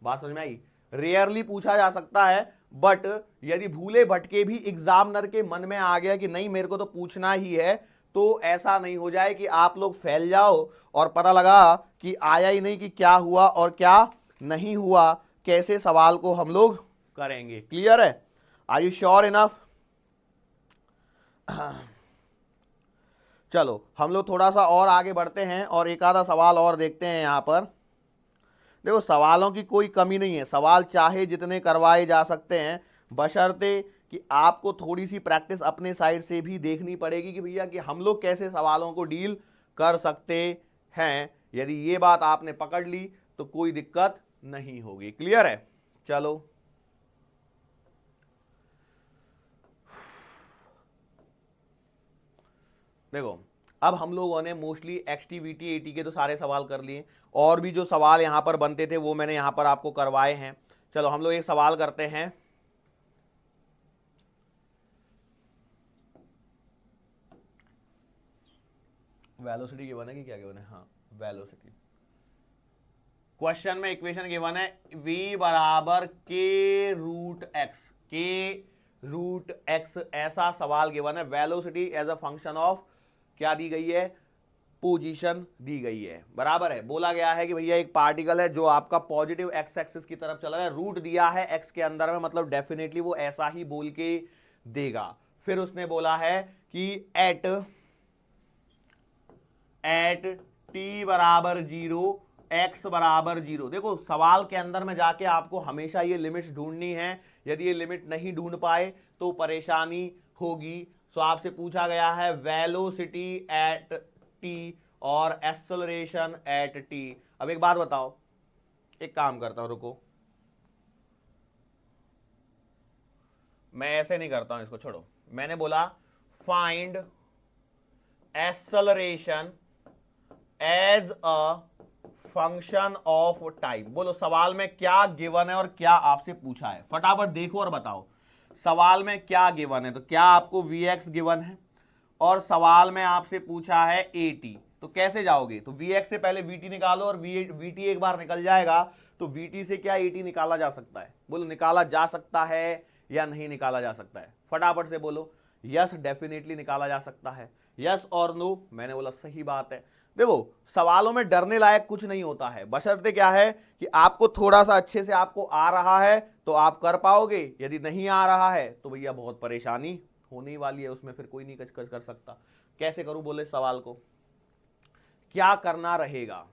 बात समझ में आई। रेयरली पूछा जा सकता है, बट यदि भूले भटके भी एग्जामिनर के मन में आ गया कि नहीं मेरे को तो पूछना ही है, तो ऐसा नहीं हो जाए कि आप लोग फैल जाओ और पता लगा कि आया ही नहीं कि क्या हुआ और क्या नहीं हुआ, कैसे सवाल को हम लोग करेंगे। क्लियर है, आर यू श्योर इनफ। चलो हम लोग थोड़ा सा और आगे बढ़ते हैं और एक आधा सवाल और देखते हैं। यहां पर देखो सवालों की कोई कमी नहीं है, सवाल चाहे जितने करवाए जा सकते हैं, बशर्ते कि आपको थोड़ी सी प्रैक्टिस अपने साइड से भी देखनी पड़ेगी कि भैया कि हम लोग कैसे सवालों को डील कर सकते हैं। यदि ये बात आपने पकड़ ली तो कोई दिक्कत नहीं होगी। क्लियर है, चलो देखो, अब हम लोगों ने मोस्टली एक्सटी वीटी एटी के तो सारे सवाल कर लिए, और भी जो सवाल यहां पर बनते थे वो मैंने यहां पर आपको करवाए हैं। चलो हम लोग एक सवाल करते हैं। वेलोसिटी गिवन है कि क्या गिवन है, हाँ वेलोसिटी। क्वेश्चन में इक्वेशन गिवन है v बराबर k root x, k root x, ऐसा सवाल गिवन है। Velocity as a function of क्या दी गई है, पोजीशन दी गई है, बराबर है। बोला गया है कि भैया एक पार्टिकल है जो आपका पॉजिटिव एक्स एक्सिस की तरफ चल रहा है, रूट दिया है एक्स के अंदर में, मतलब डेफिनेटली वो ऐसा ही बोल के देगा। फिर उसने बोला है कि एट टी बराबर जीरो, एक्स बराबर जीरो। देखो सवाल के अंदर में जाके आपको हमेशा ये लिमिट्स ढूंढनी है, यदि ये लिमिट नहीं ढूंढ पाए तो परेशानी होगी। सो आपसे पूछा गया है वेलोसिटी एट टी और एक्सेलरेशन एट टी। अब एक बात बताओ, एक काम करता हूं, रुको, मैं ऐसे नहीं करता हूं, इसको छोड़ो। मैंने बोला find acceleration as a function of time. बोलो सवाल में क्या गिवन है और क्या आपसे पूछा है, फटाफट देखो और बताओ सवाल में क्या गिवन है। तो क्या आपको vx गिवन है और सवाल में आपसे पूछा है at, तो कैसे जाओगे, तो vx से पहले vt निकालो और vt एक बार निकल जाएगा तो vt से क्या at निकाला जा सकता है। बोलो निकाला जा सकता है या नहीं निकाला जा सकता है, फटाफट से बोलो। यस डेफिनेटली निकाला जा सकता है, यस और नो। मैंने बोला सही बात है। देखो सवालों में डरने लायक कुछ नहीं होता है, बशर्ते क्या है कि आपको थोड़ा सा अच्छे से आपको आ रहा है तो आप कर पाओगे, यदि नहीं आ रहा है तो भैया बहुत परेशानी होने ही वाली है, उसमें फिर कोई नहीं कच कर सकता। कैसे करूं बोले सवाल को, क्या करना रहेगा,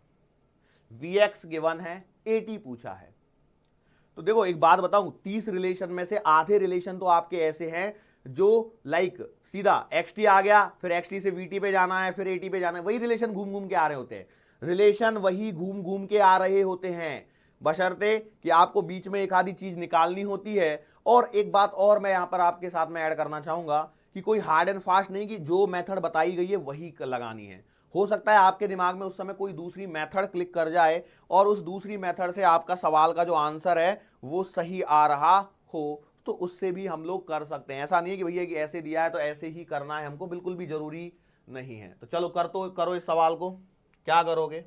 Vx गिवन है, AT पूछा है। तो देखो एक बात बताऊं, 30 रिलेशन में से आधे रिलेशन तो आपके ऐसे हैं जो लाइक सीधा xt आ गया, फिर xt से vt पे जाना है, फिर at पे जाना है, वही रिलेशन घूम घूम के आ रहे होते हैं। रिलेशन वही घूम घूम के आ रहे होते हैं, बशर्ते कि आपको बीच में एक आधी चीज निकालनी होती है। और एक बात और मैं यहां पर आपके साथ में ऐड करना चाहूंगा कि कोई हार्ड एंड फास्ट नहीं कि जो मेथड बताई गई है वही लगानी है। हो सकता है आपके दिमाग में उस समय कोई दूसरी मेथड क्लिक कर जाए और उस दूसरी मेथड से आपका सवाल का जो आंसर है वो सही आ रहा हो, तो उससे भी हम लोग कर सकते हैं। ऐसा नहीं है कि भैया कि ऐसे दिया है तो ऐसे ही करना है हमको, बिल्कुल भी जरूरी नहीं है। तो चलो करो इस सवाल को। क्या करोगे,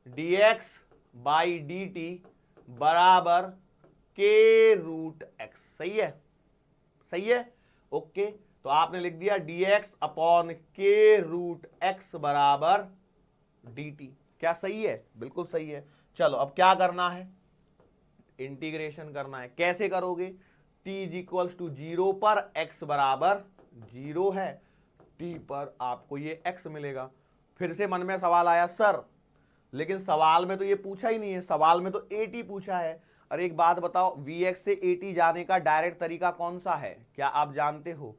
dx बाई dt बराबर k रूट x, सही है, सही है, ओके। तो आपने लिख दिया dx अपॉन k रूट x बराबर dt। क्या सही है, बिल्कुल सही है। चलो अब क्या करना है, इंटीग्रेशन करना है। कैसे करोगे, t इज इक्वल्स टू 0 पर x बराबर 0 है, t पर आपको ये x मिलेगा। फिर से मन में सवाल आया, सर लेकिन सवाल में तो ये पूछा ही नहीं है, सवाल में तो at पूछा है। अरे एक बात बताओ, Vx से at जाने का डायरेक्ट तरीका कौन सा है, क्या आप जानते हो?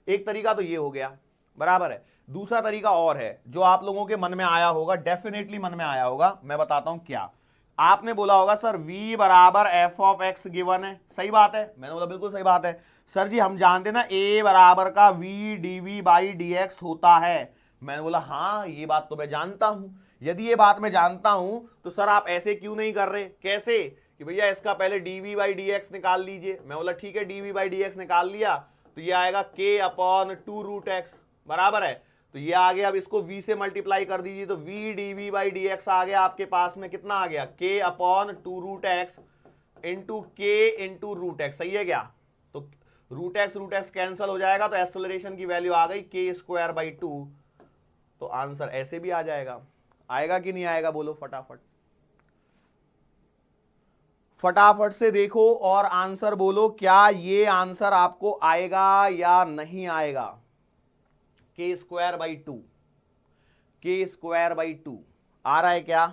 एक तरीका तो ये हो गया, बराबर है। दूसरा तरीका और है जो आप लोगों के मन में आया होगा, डेफिनेटली मन में आया होगा, मैं बताता हूं क्या। आपने बोला होगा सर v बराबर एफ ऑफ एक्स गिवन है, सही बात है। मैंने बोला बिल्कुल सही बात है सर जी, हम जानते ना a बराबर का v dv बाई dx होता है। मैंने बोला हाँ ये बात तो मैं जानता हूं। यदि ये बात मैं जानता हूं तो सर आप ऐसे क्यों नहीं कर रहे, कैसे कि भैया इसका पहले dv बाई dx निकाल लीजिए। मैं बोला ठीक है, dv बाई dx निकाल लिया तो ये आएगा k अपॉन 2 रूट एक्स, बराबर है। तो ये आ गया, अब इसको v से मल्टीप्लाई कर दीजिए तो v dv बाई dx आ गया आपके पास में, कितना आ गया, k upon 2 root x into k into root x, सही है क्या। तो रूट एक्स कैंसिल हो जाएगा तो एक्सेलरेशन की वैल्यू आ गई k स्क्वायर बाई 2। तो आंसर ऐसे भी आ जाएगा, आएगा कि नहीं आएगा बोलो फटाफट, फटाफट से देखो और आंसर बोलो, क्या ये आंसर आपको आएगा या नहीं आएगा। k square by 2, k square by 2 आ रहा है क्या,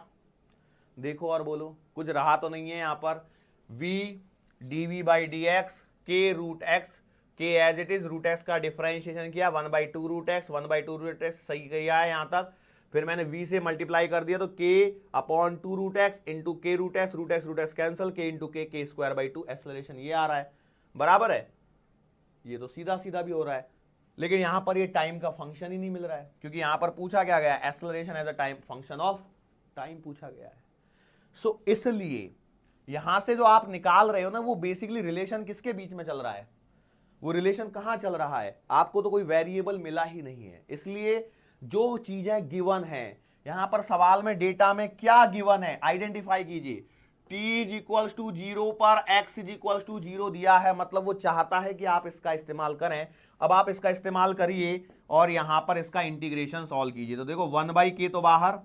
देखो और बोलो, कुछ रहा तो नहीं है यहां पर। v dv by dx k root x, k as it is, root x का डिफरेंशिएशन किया 1 by 2 root x, 1 by 2 root x, सही किया है यहां तक। फिर मैंने v से मल्टीप्लाई कर दिया तो k upon 2 root x into k root x cancel, k into k square by 2, acceleration ये आ रहा है, बराबर है। ये तो सीधा सीधा भी हो रहा है, लेकिन यहां पर ये टाइम का फंक्शन ही नहीं मिल रहा है, क्योंकि यहां पर पूछा क्या गया, acceleration as a time function of time पूछा गया है। सो इसलिए यहां से जो आप निकाल रहे हो ना, वो बेसिकली रिलेशन किसके बीच में चल रहा है, वो रिलेशन कहां चल रहा है, आपको तो कोई वेरिएबल मिला ही नहीं है। इसलिए जो चीजें गिवन है यहां पर सवाल में, डेटा में क्या गिवन है आइडेंटिफाई कीजिए। t इज इक्वल्स टू 0 पर x इज इक्वल्स टू 0 दिया है, मतलब वो चाहता है कि आप इसका इस्तेमाल करें। अब आप इसका इस्तेमाल करिए और यहां पर इसका इंटीग्रेशन सॉल्व कीजिए। तो देखो 1 बाई के तो बाहर,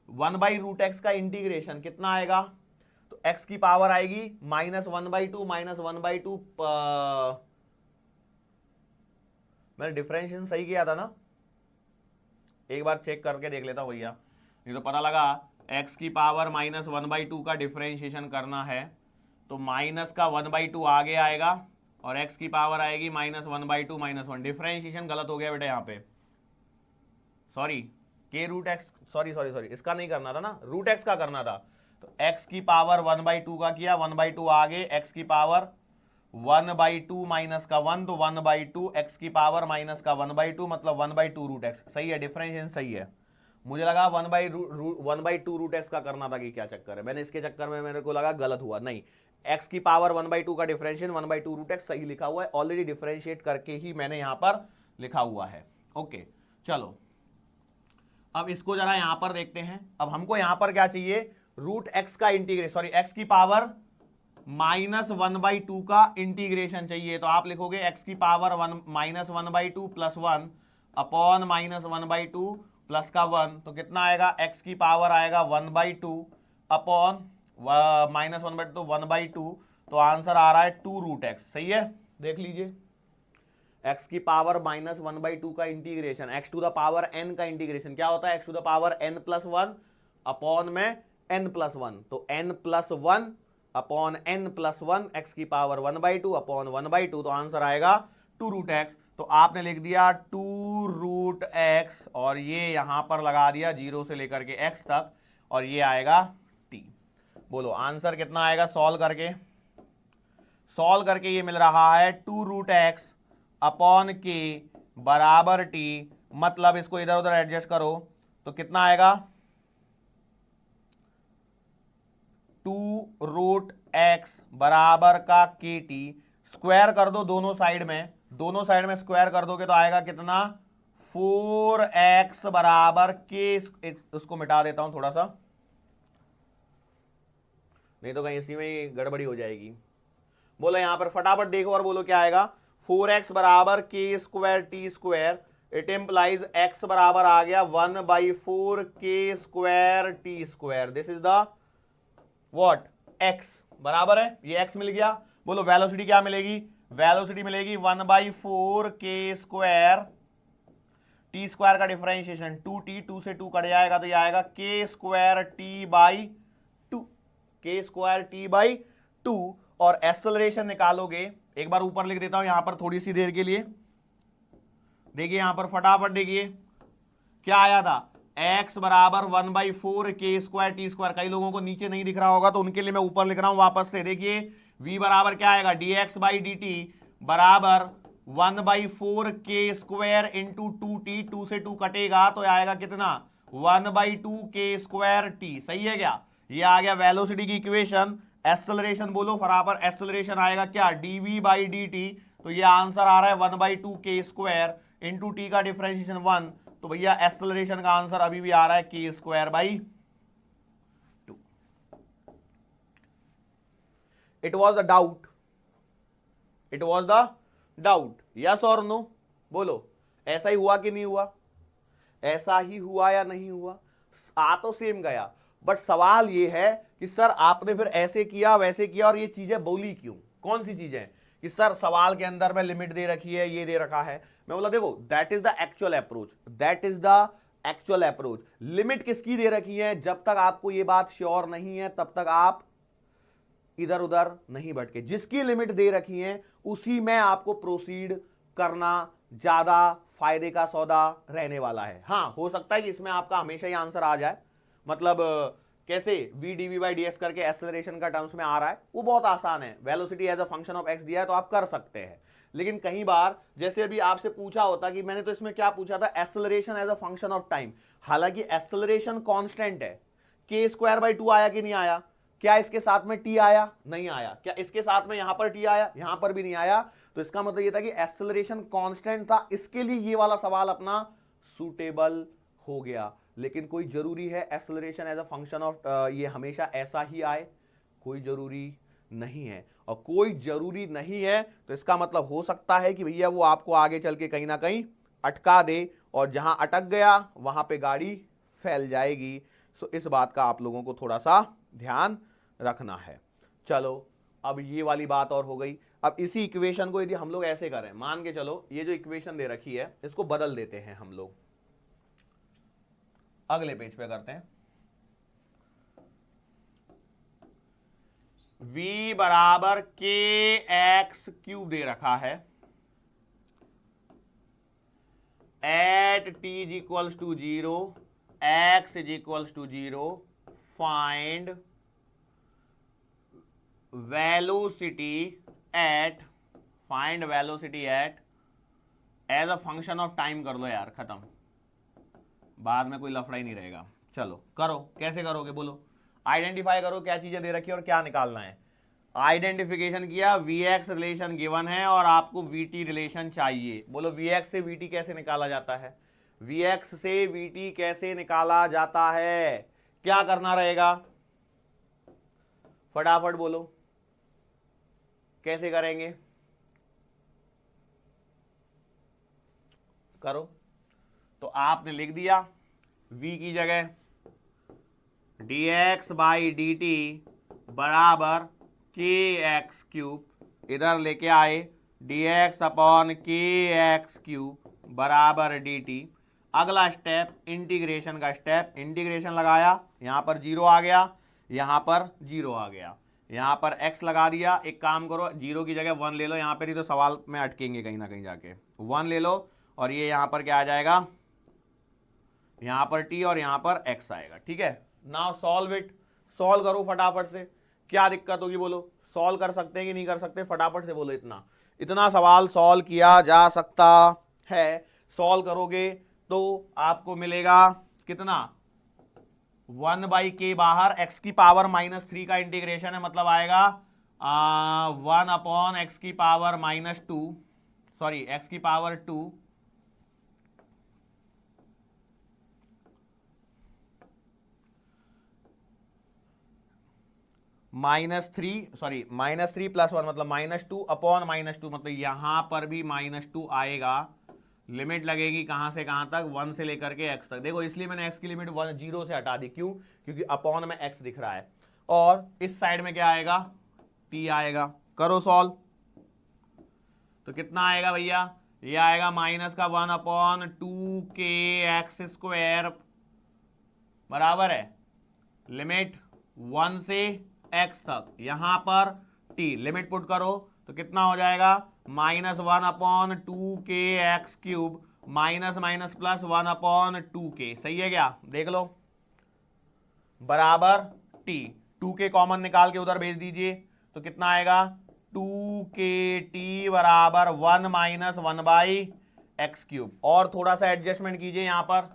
1 बाई रूट एक्स का इंटीग्रेशन कितना आएगा, तो x की पावर आएगी -1 बाई 2 -1 बाई 2, मैंने डिफरेंशिएशन सही किया था ना, एक बार चेक करके देख लेता हूं भैया, नहीं तो पता लगा x की पावर -1 बाई 2 का डिफरेंशिएशन करना है तो माइनस का 1 बाई 2 आगे आएगा और x की पावर आएगी -1 बाई 2 -1, डिफरेंशिएशन गलत हो गया बेटा यहाँ पे, sorry k root x, sorry इसका नहीं करना था ना, रूट एक्स का करना था। तो x की पावर 1 बाई 2 का किया, 1 बाई 2 आगे, x की पावर 1 बाई 2 माइनस का 1, तो 1 बाई 2, एक्स की पावर माइनस का 1 बाई 2 मतलब 1 बाई 2 रूट एक्स, सही है, डिफरेंशिएशन सही है। मुझे लगा 1 बाई 2 रूट एक्स का करना था कि क्या चक्कर है, मैंने इसके चक्कर में मेरे को लगा गलत हुआ, नहीं, एक्स की पावर 1 बाई 2 का डिफरेंशिएशन 1 बाई 2 रूट एक्स सही लिखा हुआ है, ऑलरेडी डिफरेंशिएट करके ही मैंने यहां पर लिखा हुआ है। ओके चलो अब इसको जरा यहां पर देखते हैं। अब हमको यहां पर क्या चाहिए, रूट एक्स का इंटीग्रेशन, सॉरी एक्स की पावर -1 बाई 2 का इंटीग्रेशन चाहिए। तो आप लिखोगे x की power -1 by 2 plus 1 upon -1 by 2 plus का 1, तो कितना आएगा, x की पावर आएगा 1 बाई 2 अपॉन -1 बाई 2 1 बाई 2, तो आंसर आ रहा है 2 रूट एक्स, सही है, देख लीजिए एक्स की पावर माइनस 1/2 का integration, x to the power n का इंटीग्रेशन क्या होता है, x to the power n+1 upon में n+1, तो n+1 अपॉन n+1 एक्स की पावर 1/2 अपॉन 1/2, तो आंसर आएगा 2√x। तो आपने लिख दिया 2√x और ये यहां पर लगा दिया 0 से लेकर के x तक, और ये आएगा t। बोलो आंसर कितना आएगा सॉल्व करके ये मिल रहा है 2√x अपॉन k बराबर t, मतलब इसको इधर उधर एडजस्ट करो तो कितना आएगा 2√x बराबर का kt, स्क्वायर कर दो दोनों साइड में स्क्वायर कर दोगे तो आएगा कितना 4x बराबर k। इसको मिटा देता हूं थोड़ा सा, नहीं तो कहीं इसी में ही गड़बड़ी हो जाएगी। बोलो यहां पर फटाफट देखो और बोलो क्या आएगा, 4x बराबर k²t², इट इंप्लाइज x बराबर आ गया 1/4 k²t²। This is the what x बराबर है, ये x मिल गया। बोलो वेलोसिटी क्या मिलेगी, वेलोसिटी मिलेगी 1/4 k² t² का डिफरेंशिएशन 2t, 2 से 2 कट जाएगा तो ये आएगा k²t/2 और एक्सेलरेशन निकालोगे, एक बार ऊपर लिख देता हूं यहां पर थोड़ी सी देर के लिए। देखिए यहां पर फटाफट देखिए क्या आया था, x बराबर 1/4 k² t²। कई लोगों को नीचे नहीं दिख रहा होगा तो उनके लिए मैं ऊपर लिख रहा हूं वापस से। देखिए v बराबर क्या आएगा, dx/dt बराबर 1/4 k² इंटू 2t, 2 से 2 कटेगा तो आएगा कितना 1/2 k²t। सही है क्या, ये आ गया वेलोसिटी की इक्वेशन। एक्सेलरेशन बोलो बराबर एक्सेलरेशन आएगा क्या dv/dt, तो ये आंसर आ रहा है 1/2 k² इंटू टी का डिफरेंशिएशन 1, तो भैया एक्सेलरेशन का आंसर अभी भी आ रहा है k²/2। It was the doubt, yes और नो, बोलो ऐसा ही हुआ कि नहीं हुआ, ऐसा ही हुआ या नहीं हुआ, आ तो सेम गया, बट सवाल ये है कि सर आपने फिर ऐसे किया वैसे किया और ये चीजें बोली क्यों, कौन सी चीजें कि सर सवाल के अंदर में लिमिट दे रखी है, ये दे रखा है। मैं बोला देखो that is the actual approach, limit किसकी दे रखी है, जब तक आपको ये बात श्योर नहीं है तब तक आप इधर उधर नहीं भटके, जिसकी लिमिट दे रखी है उसी में आपको प्रोसीड करना ज्यादा फायदे का सौदा रहने वाला है। हाँ हो सकता है कि इसमें आपका हमेशा ही आंसर आ जाए, मतलब कैसे v dv/ds करके एक्सेलरेशन का टर्म्स में आ रहा है, वो बहुत आसान है, velocity as a function of x दिया है तो आप कर सकते हैं। लेकिन कई बार जैसे अभी आपसे पूछा होता कि मैंने तो इसमें क्या पूछा था, acceleration as a function of time, हालांकि एक्सेलरेशन कांस्टेंट है, k²/2 आया कि नहीं आया, क्या इसके साथ में t आया, नहीं आया, क्या इसके साथ में यहां पर t आया, यहां पर भी नहीं आया, तो इसका मतलब ये था कि एक्सेलरेशन कांस्टेंट था, इसके लिए ये वाला सवाल अपना सूटेबल हो गया। लेकिन कोई जरूरी है acceleration as a function of ये हमेशा ऐसा ही आए, कोई जरूरी नहीं है, और कोई जरूरी नहीं है तो इसका मतलब हो सकता है कि भैया वो आपको आगे चल के कहीं ना कहीं अटका दे, और जहां अटक गया वहां पे गाड़ी फैल जाएगी। सो इस बात का आप लोगों को थोड़ा सा ध्यान रखना है। चलो अब ये वाली बात और हो गई। अब इसी इक्वेशन को यदि हम लोग ऐसे करें, मान के चलो ये जो इक्वेशन दे रखी है इसको बदल देते हैं हम लोग, अगले पेज पे करते हैं। v बराबर kx³ दे रखा है, at t is equals to 0, x is equals to 0, find velocity at as a function of time कर लो यार, खत्म, बाद में कोई लफड़ा ही नहीं रहेगा। चलो करो, कैसे करोगे बोलो, आइडेंटिफाई करो क्या चीजें दे रखी है और क्या निकालना है। आइडेंटिफिकेशन किया, Vx रिलेशन गिवन है और आपको Vt रिलेशन चाहिए। बोलो Vx से Vt कैसे निकाला जाता है, Vx से Vt कैसे निकाला जाता है, क्या करना रहेगा, फटाफट बोलो कैसे करेंगे, करो। तो आपने लिख दिया v की जगह dx/dt बराबर kx³, इधर लेके आए dx अपॉन के एक्स क्यूब बराबर dt। अगला स्टेप इंटीग्रेशन का स्टेप, इंटीग्रेशन लगाया, यहां पर जीरो आ गया, यहां पर जीरो आ गया, यहां पर x लगा दिया। एक काम करो, जीरो की जगह 1 ले लो, यहां पर ही तो सवाल में अटकेंगे कहीं ना कहीं जाके। 1 ले लो और ये यहां पर क्या आ जाएगा, यहां पर t और यहां पर x आएगा। ठीक है, नाउ सॉल्व इट, सॉल्व करो फटाफट से। क्या दिक्कत होगी बोलो, सॉल्व कर सकते हैं कि नहीं कर सकते, फटाफट से बोलो। इतना इतना सवाल सॉल्व किया जा सकता है। सॉल्व करोगे तो आपको मिलेगा कितना, 1/k बाहर, x की पावर -3 का इंटीग्रेशन है, मतलब आएगा 1 अपॉन एक्स की पावर -2, सॉरी x की पावर 2 -3, सॉरी -3 + 1 मतलब -2 अपॉन -2, मतलब यहां पर भी -2 आएगा। लिमिट लगेगी कहां से कहां तक, 1 से लेकर के x तक। देखो इसलिए मैंने x की लिमिट 0 से हटा दी, क्यों, क्योंकि अपॉन में x दिख रहा है। और इस साइड में क्या आएगा, t आएगा। करो सॉल्व, तो कितना आएगा भैया, ये आएगा -1 अपॉन 2k एक्स स्क्वायर बराबर है लिमिट 1 से x तक, यहां पर t लिमिट पुट करो तो कितना हो जाएगा, -1 upon 2k x cube minus minus plus 1 upon 2k। सही है क्या, देख लो, बराबर t, 2k कॉमन निकाल के उधर भेज दीजिए तो कितना आएगा, 2kt बराबर 1 - 1/x क्यूब। और थोड़ा सा एडजस्टमेंट कीजिए, यहां पर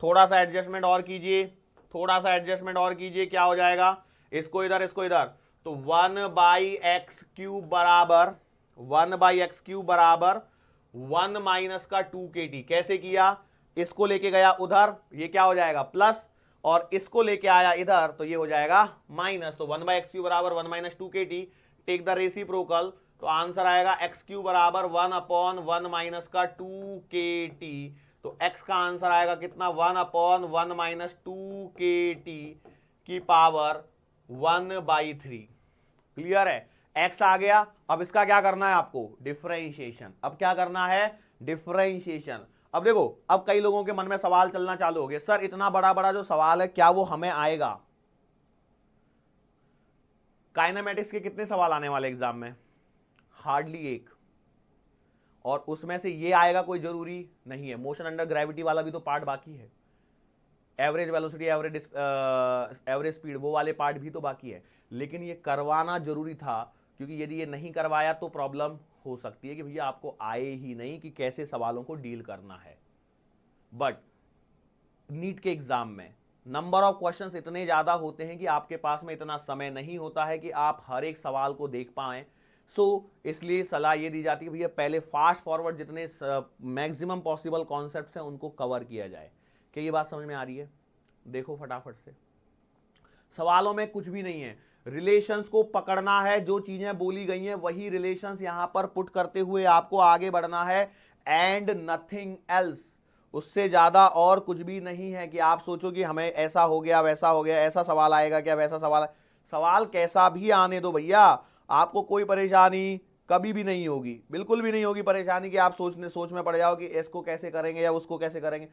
थोड़ा सा एडजस्टमेंट और कीजिए, थोड़ा सा एडजस्टमेंट और कीजिए, क्या हो जाएगा, इसको इधर इसको इधर, तो 1/x क्यूब बराबर 1/x क्यूब बराबर 1 माइनस का 2kt। कैसे किया, इसको लेके गया उधर, ये क्या हो जाएगा प्लस, और इसको लेके आया इधर तो ये हो जाएगा माइनस। तो 1/x क्यूब बराबर 1 - 2kt, टेक द रेसिप्रोकल, तो आंसर आएगा x क्यूब बराबर 1 अपॉन 1 माइनस का 2kt। तो x का आंसर आएगा कितना, 1 अपॉन 1 माइनस 2kt की पावर 1/3। क्लियर है, x आ गया। अब इसका क्या करना है आपको, डिफरेंशिएशन। अब क्या करना है, डिफरेंशिएशन। अब देखो, अब कई लोगों के मन में सवाल चलना चालू हो गए, सर इतना बड़ा बड़ा जो सवाल है क्या वो हमें आएगा। काइनेमेटिक्स के कितने सवाल आने वाले एग्जाम में, हार्डली एक, और उसमें से ये आएगा कोई जरूरी नहीं है। मोशन अंडर ग्रेविटी वाला भी तो पार्ट बाकी है, एवरेज वेलोसिटी, एवरेज स्पीड, वो वाले पार्ट भी तो बाकी है। लेकिन ये करवाना जरूरी था, क्योंकि यदि ये नहीं करवाया तो प्रॉब्लम हो सकती है कि भैया आपको आए ही नहीं कि कैसे सवालों को डील करना है। बट नीट के एग्जाम में नंबर ऑफ क्वेश्चंस इतने ज्यादा होते हैं कि आपके पास में इतना समय नहीं होता है कि आप हर एक सवाल को देख पाएं। इसलिए सलाह ये दी जाती है भैया पहले फास्ट फॉरवर्ड जितने मैक्सिमम पॉसिबल कॉन्सेप्ट्स हैं उनको कवर किया जाए। क्या ये बात समझ में आ रही है, देखो फटाफट से, सवालों में कुछ भी नहीं है, रिलेशंस को पकड़ना है, जो चीजें बोली गई हैं वही रिलेशंस यहां पर पुट करते हुए आपको आगे बढ़ना है, एंड नथिंग एल्स। उससे ज्यादा और कुछ भी नहीं है कि आप सोचो कि हमें ऐसा हो गया वैसा हो गया, ऐसा सवाल आएगा क्या वैसा सवाल, सवाल कैसा भी आने दो भैया, आपको कोई परेशानी कभी भी नहीं होगी, बिल्कुल भी नहीं होगी परेशानी कि आप सोच में पड़ जाओ कि इसको कैसे करेंगे या उसको कैसे करेंगे।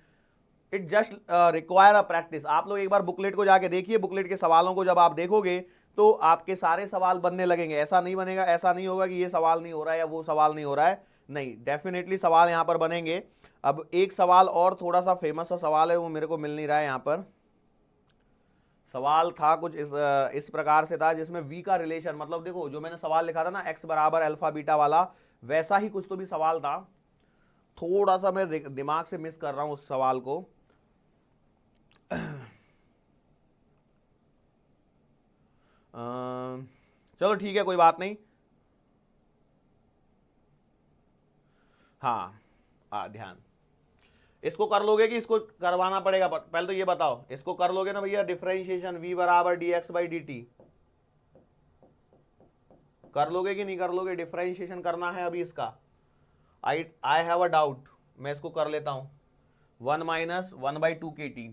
It just require a practice. आप लोग एक बार बुकलेट को जाके देखिए, बुकलेट के सवालों को जब आप देखोगे तो आपके सारे सवाल बनने लगेंगे। ऐसा नहीं बनेगा, ऐसा नहीं होगा कि ये सवाल नहीं हो रहा है या वो सवाल नहीं हो रहा है, नहीं, डेफिनेटली सवाल यहां पर बनेंगे। अब एक सवाल और थोड़ा सा फेमस सा सवाल है, वो मेरे को मिल नहीं रहा है यहां पर। सवाल था कुछ इस प्रकार से था, जिसमें v का रिलेशन, मतलब देखो जो मैंने सवाल लिखा था ना x बराबर अल्फा बीटा वाला, वैसा ही कुछ तो भी सवाल था। थोड़ा सा मैं दिमाग से मिस कर रहा हूं उस सवाल को। चलो ठीक है, कोई बात नहीं। हाँ ध्यान, इसको कर लोगे कि इसको करवाना पड़ेगा, पहले तो ये बताओ, इसको कर लोगे ना भैया, डिफरेंशिएशन v बराबर dx/dt कर लोगे कि नहीं कर लोगे, डिफरेंशिएशन करना है अभी इसका। आई हैव अ डाउट, मैं इसको कर लेता हूं। 1 - 1/2kt,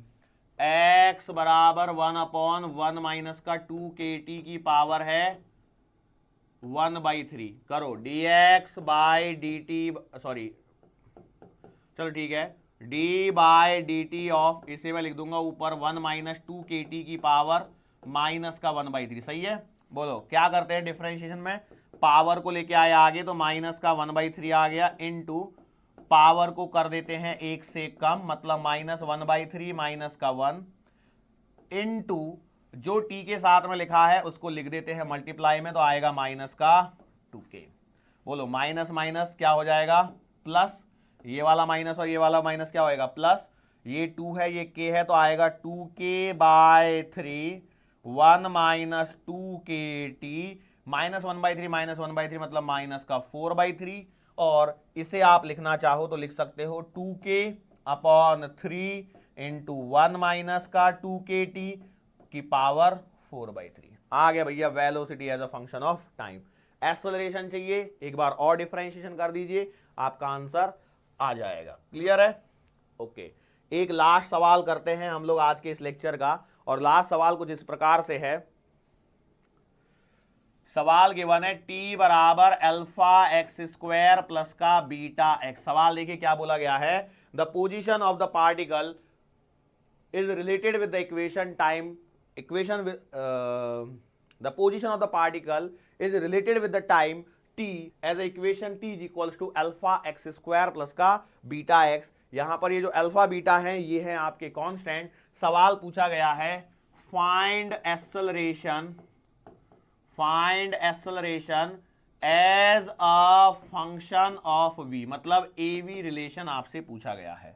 x बराबर 1 अपॉन 1 माइनस का 2kt की पावर है 1/3 करो dx बाय dt, सॉरी चलो ठीक है, d बाय dt ऑफ, इसे मैं लिख दूंगा ऊपर 1 माइनस 2 kt की पावर माइनस का 1/3। सही है। बोलो क्या करते हैं डिफरेंशिएशन में, पावर को लेके आए आगे तो माइनस का 1/3 आ गया, इनटू पावर को कर देते हैं 1 से कम, मतलब माइनस 1/3 माइनस का 1, इनटू जो t के साथ में लिखा है उसको लिख देते हैं मल्टीप्लाई में, तो आएगा माइनस का 2k। बोलो माइनस माइनस क्या हो जाएगा प्लस, ये वाला माइनस और ये वाला माइनस क्या होएगा प्लस, ये 2 है ये k है तो आएगा 2k/3, 1 माइनस 2kt, माइनस 1/3 मतलब माइनस का 4/3, और इसे आप लिखना चाहो तो लिख सकते हो 2k/3 इंटू 1 माइनस का 2kt की पावर 4/3। आ गया भैया velocity as a function of time. Acceleration चाहिए, एक बार और डिफरेंशिएशन कर दीजिए, आपका आंसर आ जाएगा। क्लियर है? ओके, एक लास्ट सवाल करते हैं हम लोग आज के इस लेक्चर का, और लास्ट सवाल कुछ इस प्रकार से है। सवाल गिवन है t बराबर अल्फा एक्स स्क्वायर प्लस का बीटा एक्स। सवाल देखिए क्या बोला गया है, the position of the particle is related with the equation time, equation with the position of the particle is related with the time t as the equation t is equals to alpha x square plus का beta x। यहां पर ये जो alpha beta है ये है आपके constant. सवाल पूछा गया है find acceleration as a function of v, मतलब av रिलेशन आपसे पूछा गया है।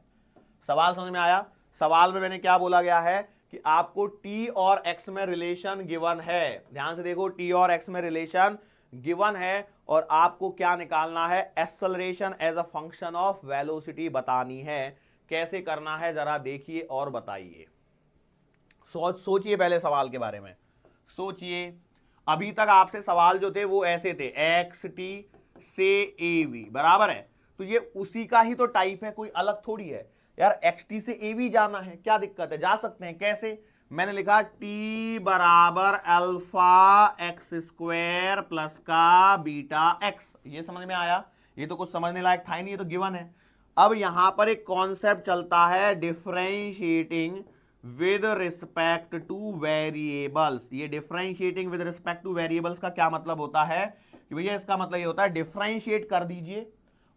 सवाल समझ में आया? सवाल में मैंने क्या बोला गया है कि आपको t और x में रिलेशन गिवन है, ध्यान से देखो, t और x में रिलेशन गिवन है, और आपको क्या निकालना है, acceleration as a function of velocity बतानी है। कैसे करना है जरा देखिए और बताइए। सोचिए पहले सवाल के बारे में, सोचिए। अभी तक आपसे सवाल जो थे वो ऐसे थे, xt से av बराबर है, तो ये उसी का ही तो टाइप है, कोई अलग थोड़ी है यार। xt से av जाना है, क्या दिक्कत है, जा सकते हैं। कैसे? मैंने लिखा t बराबर अल्फा एक्स स्क्वायर प्लस का बीटा एक्स। ये समझ में आया? ये तो कुछ समझने लायक था ही नहीं, ये तो गिवन है। अब यहां पर एक कॉन्सेप्ट चलता है differentiating with respect to variables. ये differentiating with respect to variables का क्या मतलब होता है कि भैया इसका मतलब ये होता है डिफरेंशिएट कर दीजिए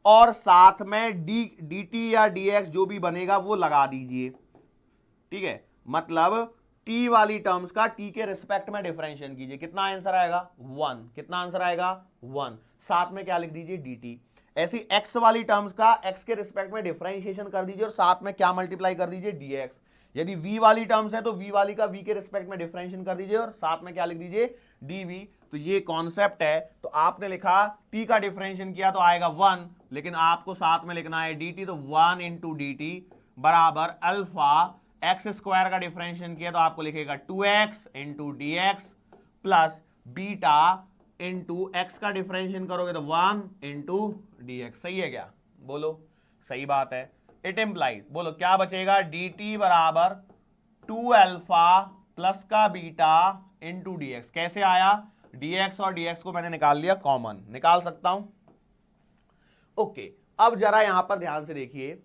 और साथ में dt या dx जो भी बनेगा वो लगा दीजिए। ठीक है, मतलब t वाली टर्म्स का t के रिस्पेक्ट में डिफरेंशिएट कीजिए। कितना आंसर आएगा 1, कितना आंसर आएगा 1, साथ में क्या लिख दीजिए dt। ऐसी x वाली टर्म्स का x के रिस्पेक्ट में डिफरेंशिएशन कर दीजिए और साथ में क्या मल्टीप्लाई कर दीजिए dx। यदि v वाली टर्म्स है तो v वाली का v के रिस्पेक्ट में डिफरेंशिएशन कर दीजिए और साथ में क्या लिख दीजिए dv। तो ये कॉन्सेप्ट है। तो आपने लिखा t का डिफरेंशिएशन किया तो आएगा 1, लेकिन आपको साथ में लिखना है dt, तो 1 इंटू dt बराबर अल्फा एक्स स्क्वायर का डिफरेंशिएशन किया तो आपको लिखेगा 2x into D x plus beta into x का डिफरेंशिएशन करोगे तो 1 इंटू डी एक्स। सही है क्या? बोलो सही बात है। इट इम्प्लाइज, बोलो क्या बचेगा, dt बराबर 2 अल्फा प्लस का बीटा इंटू डी एक्स। कैसे आया, dx और dx को मैंने निकाल लिया कॉमन, निकाल सकता हूं। ओके, अब जरा यहां पर ध्यान से देखिए,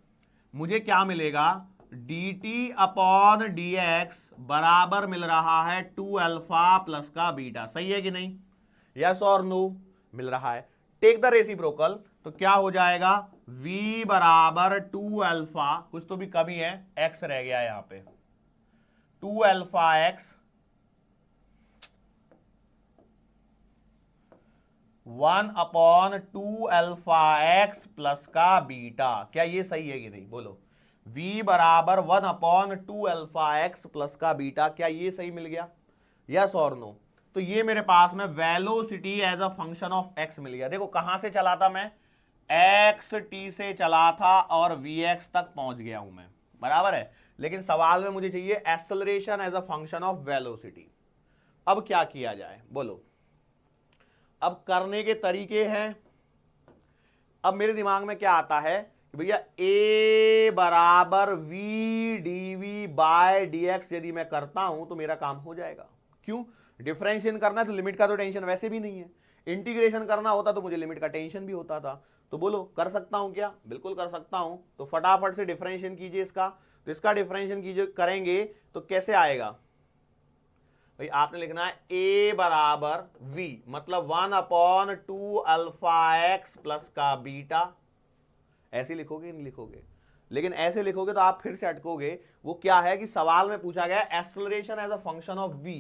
मुझे क्या मिलेगा, dt अपॉन dx बराबर मिल रहा है 2 अल्फा प्लस का बीटा। सही है कि नहीं? यस और नो? मिल रहा है। टेक द रेसिप्रोकल, तो क्या हो जाएगा, v बराबर 2 अल्फा, कुछ तो भी कमी है, x रह गया यहां पे, 2 alpha x 1 upon 2 alpha x plus का बीटा। क्या ये सही है कि नहीं? बोलो v बराबर 1 अपॉन 2 अल्फा एक्स प्लस का बीटा, क्या ये सही मिल गया? यस और नो? तो ये मेरे पास में velocity as a function of x मिल गया। देखो कहां से चला था मैं, xt से चला था और vx तक पहुंच गया हूं मैं, बराबर है। लेकिन सवाल में मुझे चाहिए acceleration as a function of velocity. अब क्या किया जाए बोलो? अब करने के तरीके हैं। अब मेरे दिमाग में क्या आता है कि भैया a बराबर v dv बाय dx यदि मैं करता हूं तो मेरा काम हो जाएगा। क्यों? डिफरेंशिएशन करना है तो लिमिट का तो टेंशन वैसे भी नहीं है। इंटीग्रेशन करना होता तो मुझे लिमिट का टेंशन भी होता था। तो बोलो कर सकता हूं क्या? बिल्कुल कर सकता हूं। तो फटाफट से डिफरेंशिएशन कीजिए इसका। तो इसका डिफरेंशिएशन कीजिए, करेंगे तो कैसे आएगा भाई? आपने लिखना है a बराबर v, मतलब 1/2 अल्फा एक्स प्लस का बीटा। ऐसे लिखोगे नहीं लिखोगे? लेकिन ऐसे लिखोगे तो आप फिर से अटकोगे। वो क्या है कि सवाल में पूछा गया acceleration as a function of v,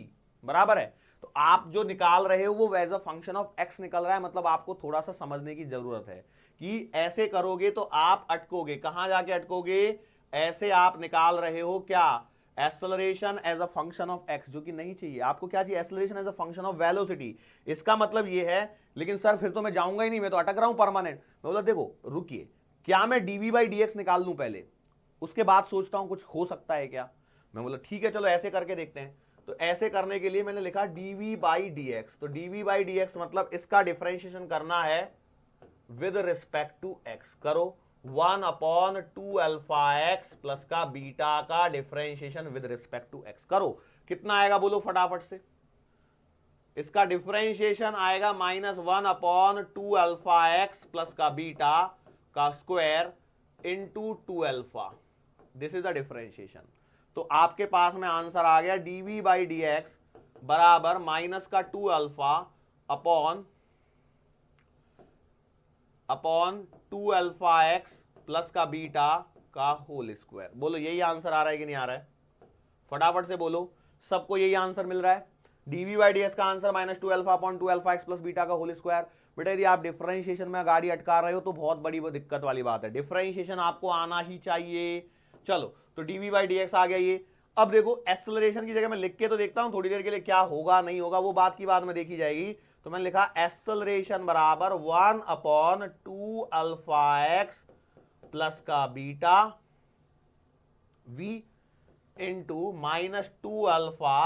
बराबर है। तो आप जो निकाल रहे हो वो as a function of x निकल रहा है। मतलब आपको थोड़ा सा समझने की जरूरत है कि ऐसे करोगे तो आप अटकोगे। कहां जाके अटकोगे? ऐसे आप निकाल रहे हो क्या? Acceleration as a function of x, जो कि नहीं चाहिए आपको। क्या चाहिए? Acceleration as a function of velocity. इसका मतलब ये है, लेकिन सर फिर तो मैं जाऊंगा ही नहीं, मैं तो अटक रहा हूं परमानेंट। मैं बोला देखो रुकिए, क्या मैं dv/dx निकाल लूं पहले, उसके बाद सोचता हूं कुछ हो सकता है क्या। मैं बोला ठीक है चलो ऐसे करके देखते हैं। तो ऐसे करने के लिए मैंने लिखा dv/dx। तो dv/dx मतलब इसका डिफरेंशिएशन करना है विद रिस्पेक्ट टू x। करो 1/2 अल्फा एक्स प्लस का बीटा का differentiation with respect to x करो। कितना आएगा बोलो फटाफट से? इसका डिफरेंशिएशन आएगा -1/2 अल्फा एक्स प्लस का बीटा का square into 2 alpha. This is the differentiation. तो आपके पास में आंसर आ गया dv/dx बराबर -2 alpha upon 2 alpha x plus का बीटा का होल स्क्वायर। बोलो यही आंसर आ रहा है कि नहीं आ रहा है? फटाफट से बोलो, सबको यही आंसर मिल रहा है? dv/dx का answer -2 alpha upon 2 alpha x plus beta का होल स्क्वायर। बेटा यदि आप डिफरेंशिएशन में गाड़ी अटका रहे हो तो बहुत बड़ी दिक्कत वाली बात है। डिफरेंशिएशन आपको आना ही चाहिए। चलो तो dv/dx आ गया ये। अब देखो एक्सेलरेशन की जगह मैं लिख के तो देखता हूं थोड़ी देर के लिए, क्या होगा नहीं होगा वो बात की बात में देखी जाएगी। तो मैंने लिखा एक्सेलरेशन बराबर 1/2 अल्फा एक्स प्लस का beta v into -2 alpha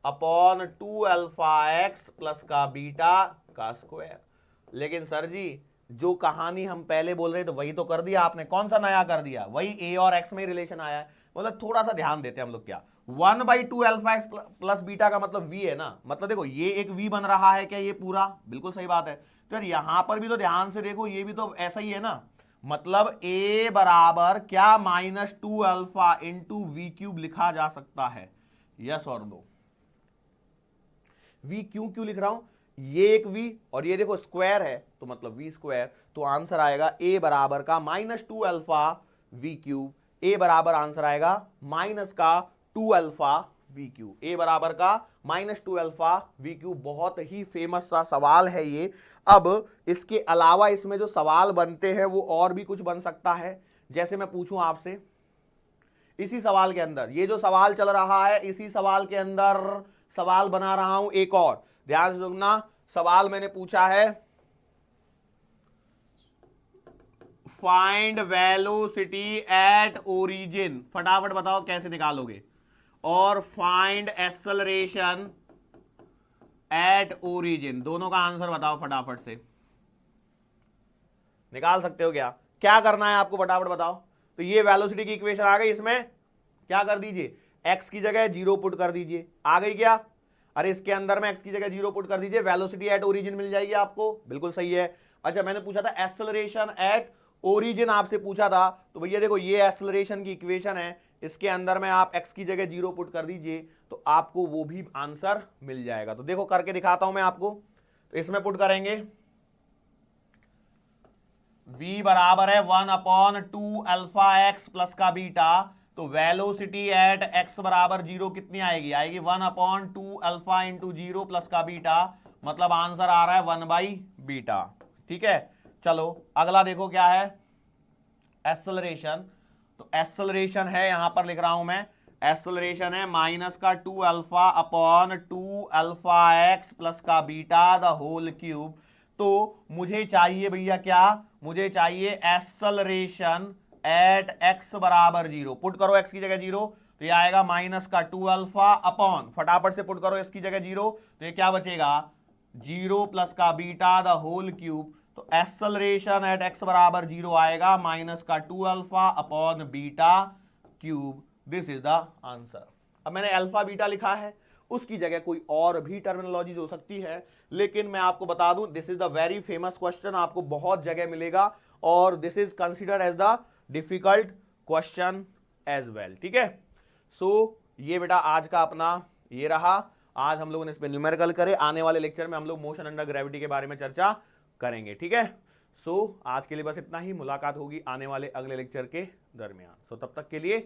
upon 2 alpha x plus का बीटा का स्क्वायर। लेकिन सर जी जो कहानी हम पहले बोल रहे थे वही तो कर दिया आपने। कौन सा नया कर दिया? वही a और x में रिलेशन आया है। मतलब थोड़ा सा ध्यान देते हैं हम लोग। क्या 1/2 अल्फा एक्स प्लस बीटा का मतलब v है ना। मतलब देखो ये एक v बन रहा है क्या? ये पूरा बिल्कुल सही बात है। तो यार यहां पर भी तो ध्यान से देखो, ये भी तो ऐसा ही है ना। मतलब a बराबर क्या -2 अल्फा इंटू वी क्यूब लिखा जा सकता है? यस और नो? v क्यों लिख रहा हूं? ये एक v और ये देखो स्क्वायर है तो मतलब v स्क्वायर। तो आंसर आएगा a बराबर का -2 अल्फा v क्यूब। a बराबर आंसर आएगा -2 अल्फा v क्यूब। a बराबर का -2 अल्फा v क्यूब। बहुत ही फेमस सा सवाल है ये। अब इसके अलावा इसमें जो सवाल बनते हैं वो और भी कुछ बन सकता है। जैसे मैं पूछूं आपसे इसी सवाल के अंदर, ये जो सवाल चल रहा है इसी सवाल के अंदर सवाल बना रहा हूं एक और, ध्यान से सुनना। सवाल मैंने पूछा है फाइंड वेलोसिटी एट ओरिजिन। फटाफट बताओ कैसे निकालोगे। और फाइंड एक्सेलरेशन एट ओरिजिन, दोनों का आंसर बताओ फटाफट से। निकाल सकते हो क्या? क्या करना है आपको फटाफट बताओ। तो ये वेलोसिटी की इक्वेशन आ गई। इसमें क्या कर दीजिए, x की जगह 0 पुट कर दीजिए। आ गई क्या? अरे इसके अंदर में x की जगह 0 पुट कर दीजिए, वेलोसिटी एट ओरिजिन मिल जाएगी आपको। बिल्कुल सही है। अच्छा मैंने पूछा था एक्सेलरेशन एट ओरिजिन, आपसे पूछा था। तो भैया देखो ये एक्सेलरेशन की इक्वेशन है, इसके अंदर में आप x की जगह 0 पुट कर दीजिए तो आपको वो भी आंसर मिल जाएगा। तो देखो करके दिखाता हूं मैं आपको। तो इसमें पुट करेंगे v बराबर है 1/2 अल्फा एक्स प्लस का बीटा। तो वेलोसिटी एट x बराबर 0 कितनी आएगी? आएगी 1/2 अल्फा इंटू 0 प्लस का बीटा। मतलब आंसर आ रहा है 1/बीटा। ठीक है चलो अगला देखो क्या है, एक्सेलरेशन। तो एक्सेलरेशन है, यहां पर लिख रहा हूं मैं, एक्सेलरेशन है -2 alpha upon 2 alpha x plus का बीटा द होल क्यूब। तो मुझे चाहिए भैया क्या? मुझे चाहिए एक्सेलरेशन एट x बराबर 0। पुट करो x की जगह 0 तो ये आएगा -2 अल्फा अपॉन, फटाफट से पुट करो इसकी जगह 0 तो ये क्या बचेगा 0 प्लस का बीटा द होल क्यूब। तो एक्सेलरेशन एट x बराबर 0 आएगा -2 alpha upon beta cube. This is the answer. अब मैंने अल्फा बीटा लिखा है उसकी जगह कोई और भी टर्मिनोलॉजी हो सकती है, लेकिन मैं आपको बता दूं this is the very famous question, आपको बहुत जगह मिलेगा और this is considered as the difficult question as well. ठीक है, सो ये बेटा आज का अपना ये रहा। आज हम लोगों ने इस पे न्यूमेरिकल करे, आने वाले लेक्चर में हम लोग मोशन अंडर ग्रेविटी के बारे में चर्चा करेंगे। ठीक है, सो आज के लिए बस इतना ही, मुलाकात होगी आने वाले अगले लेक्चर के दरमियान। सो तब तक के लिए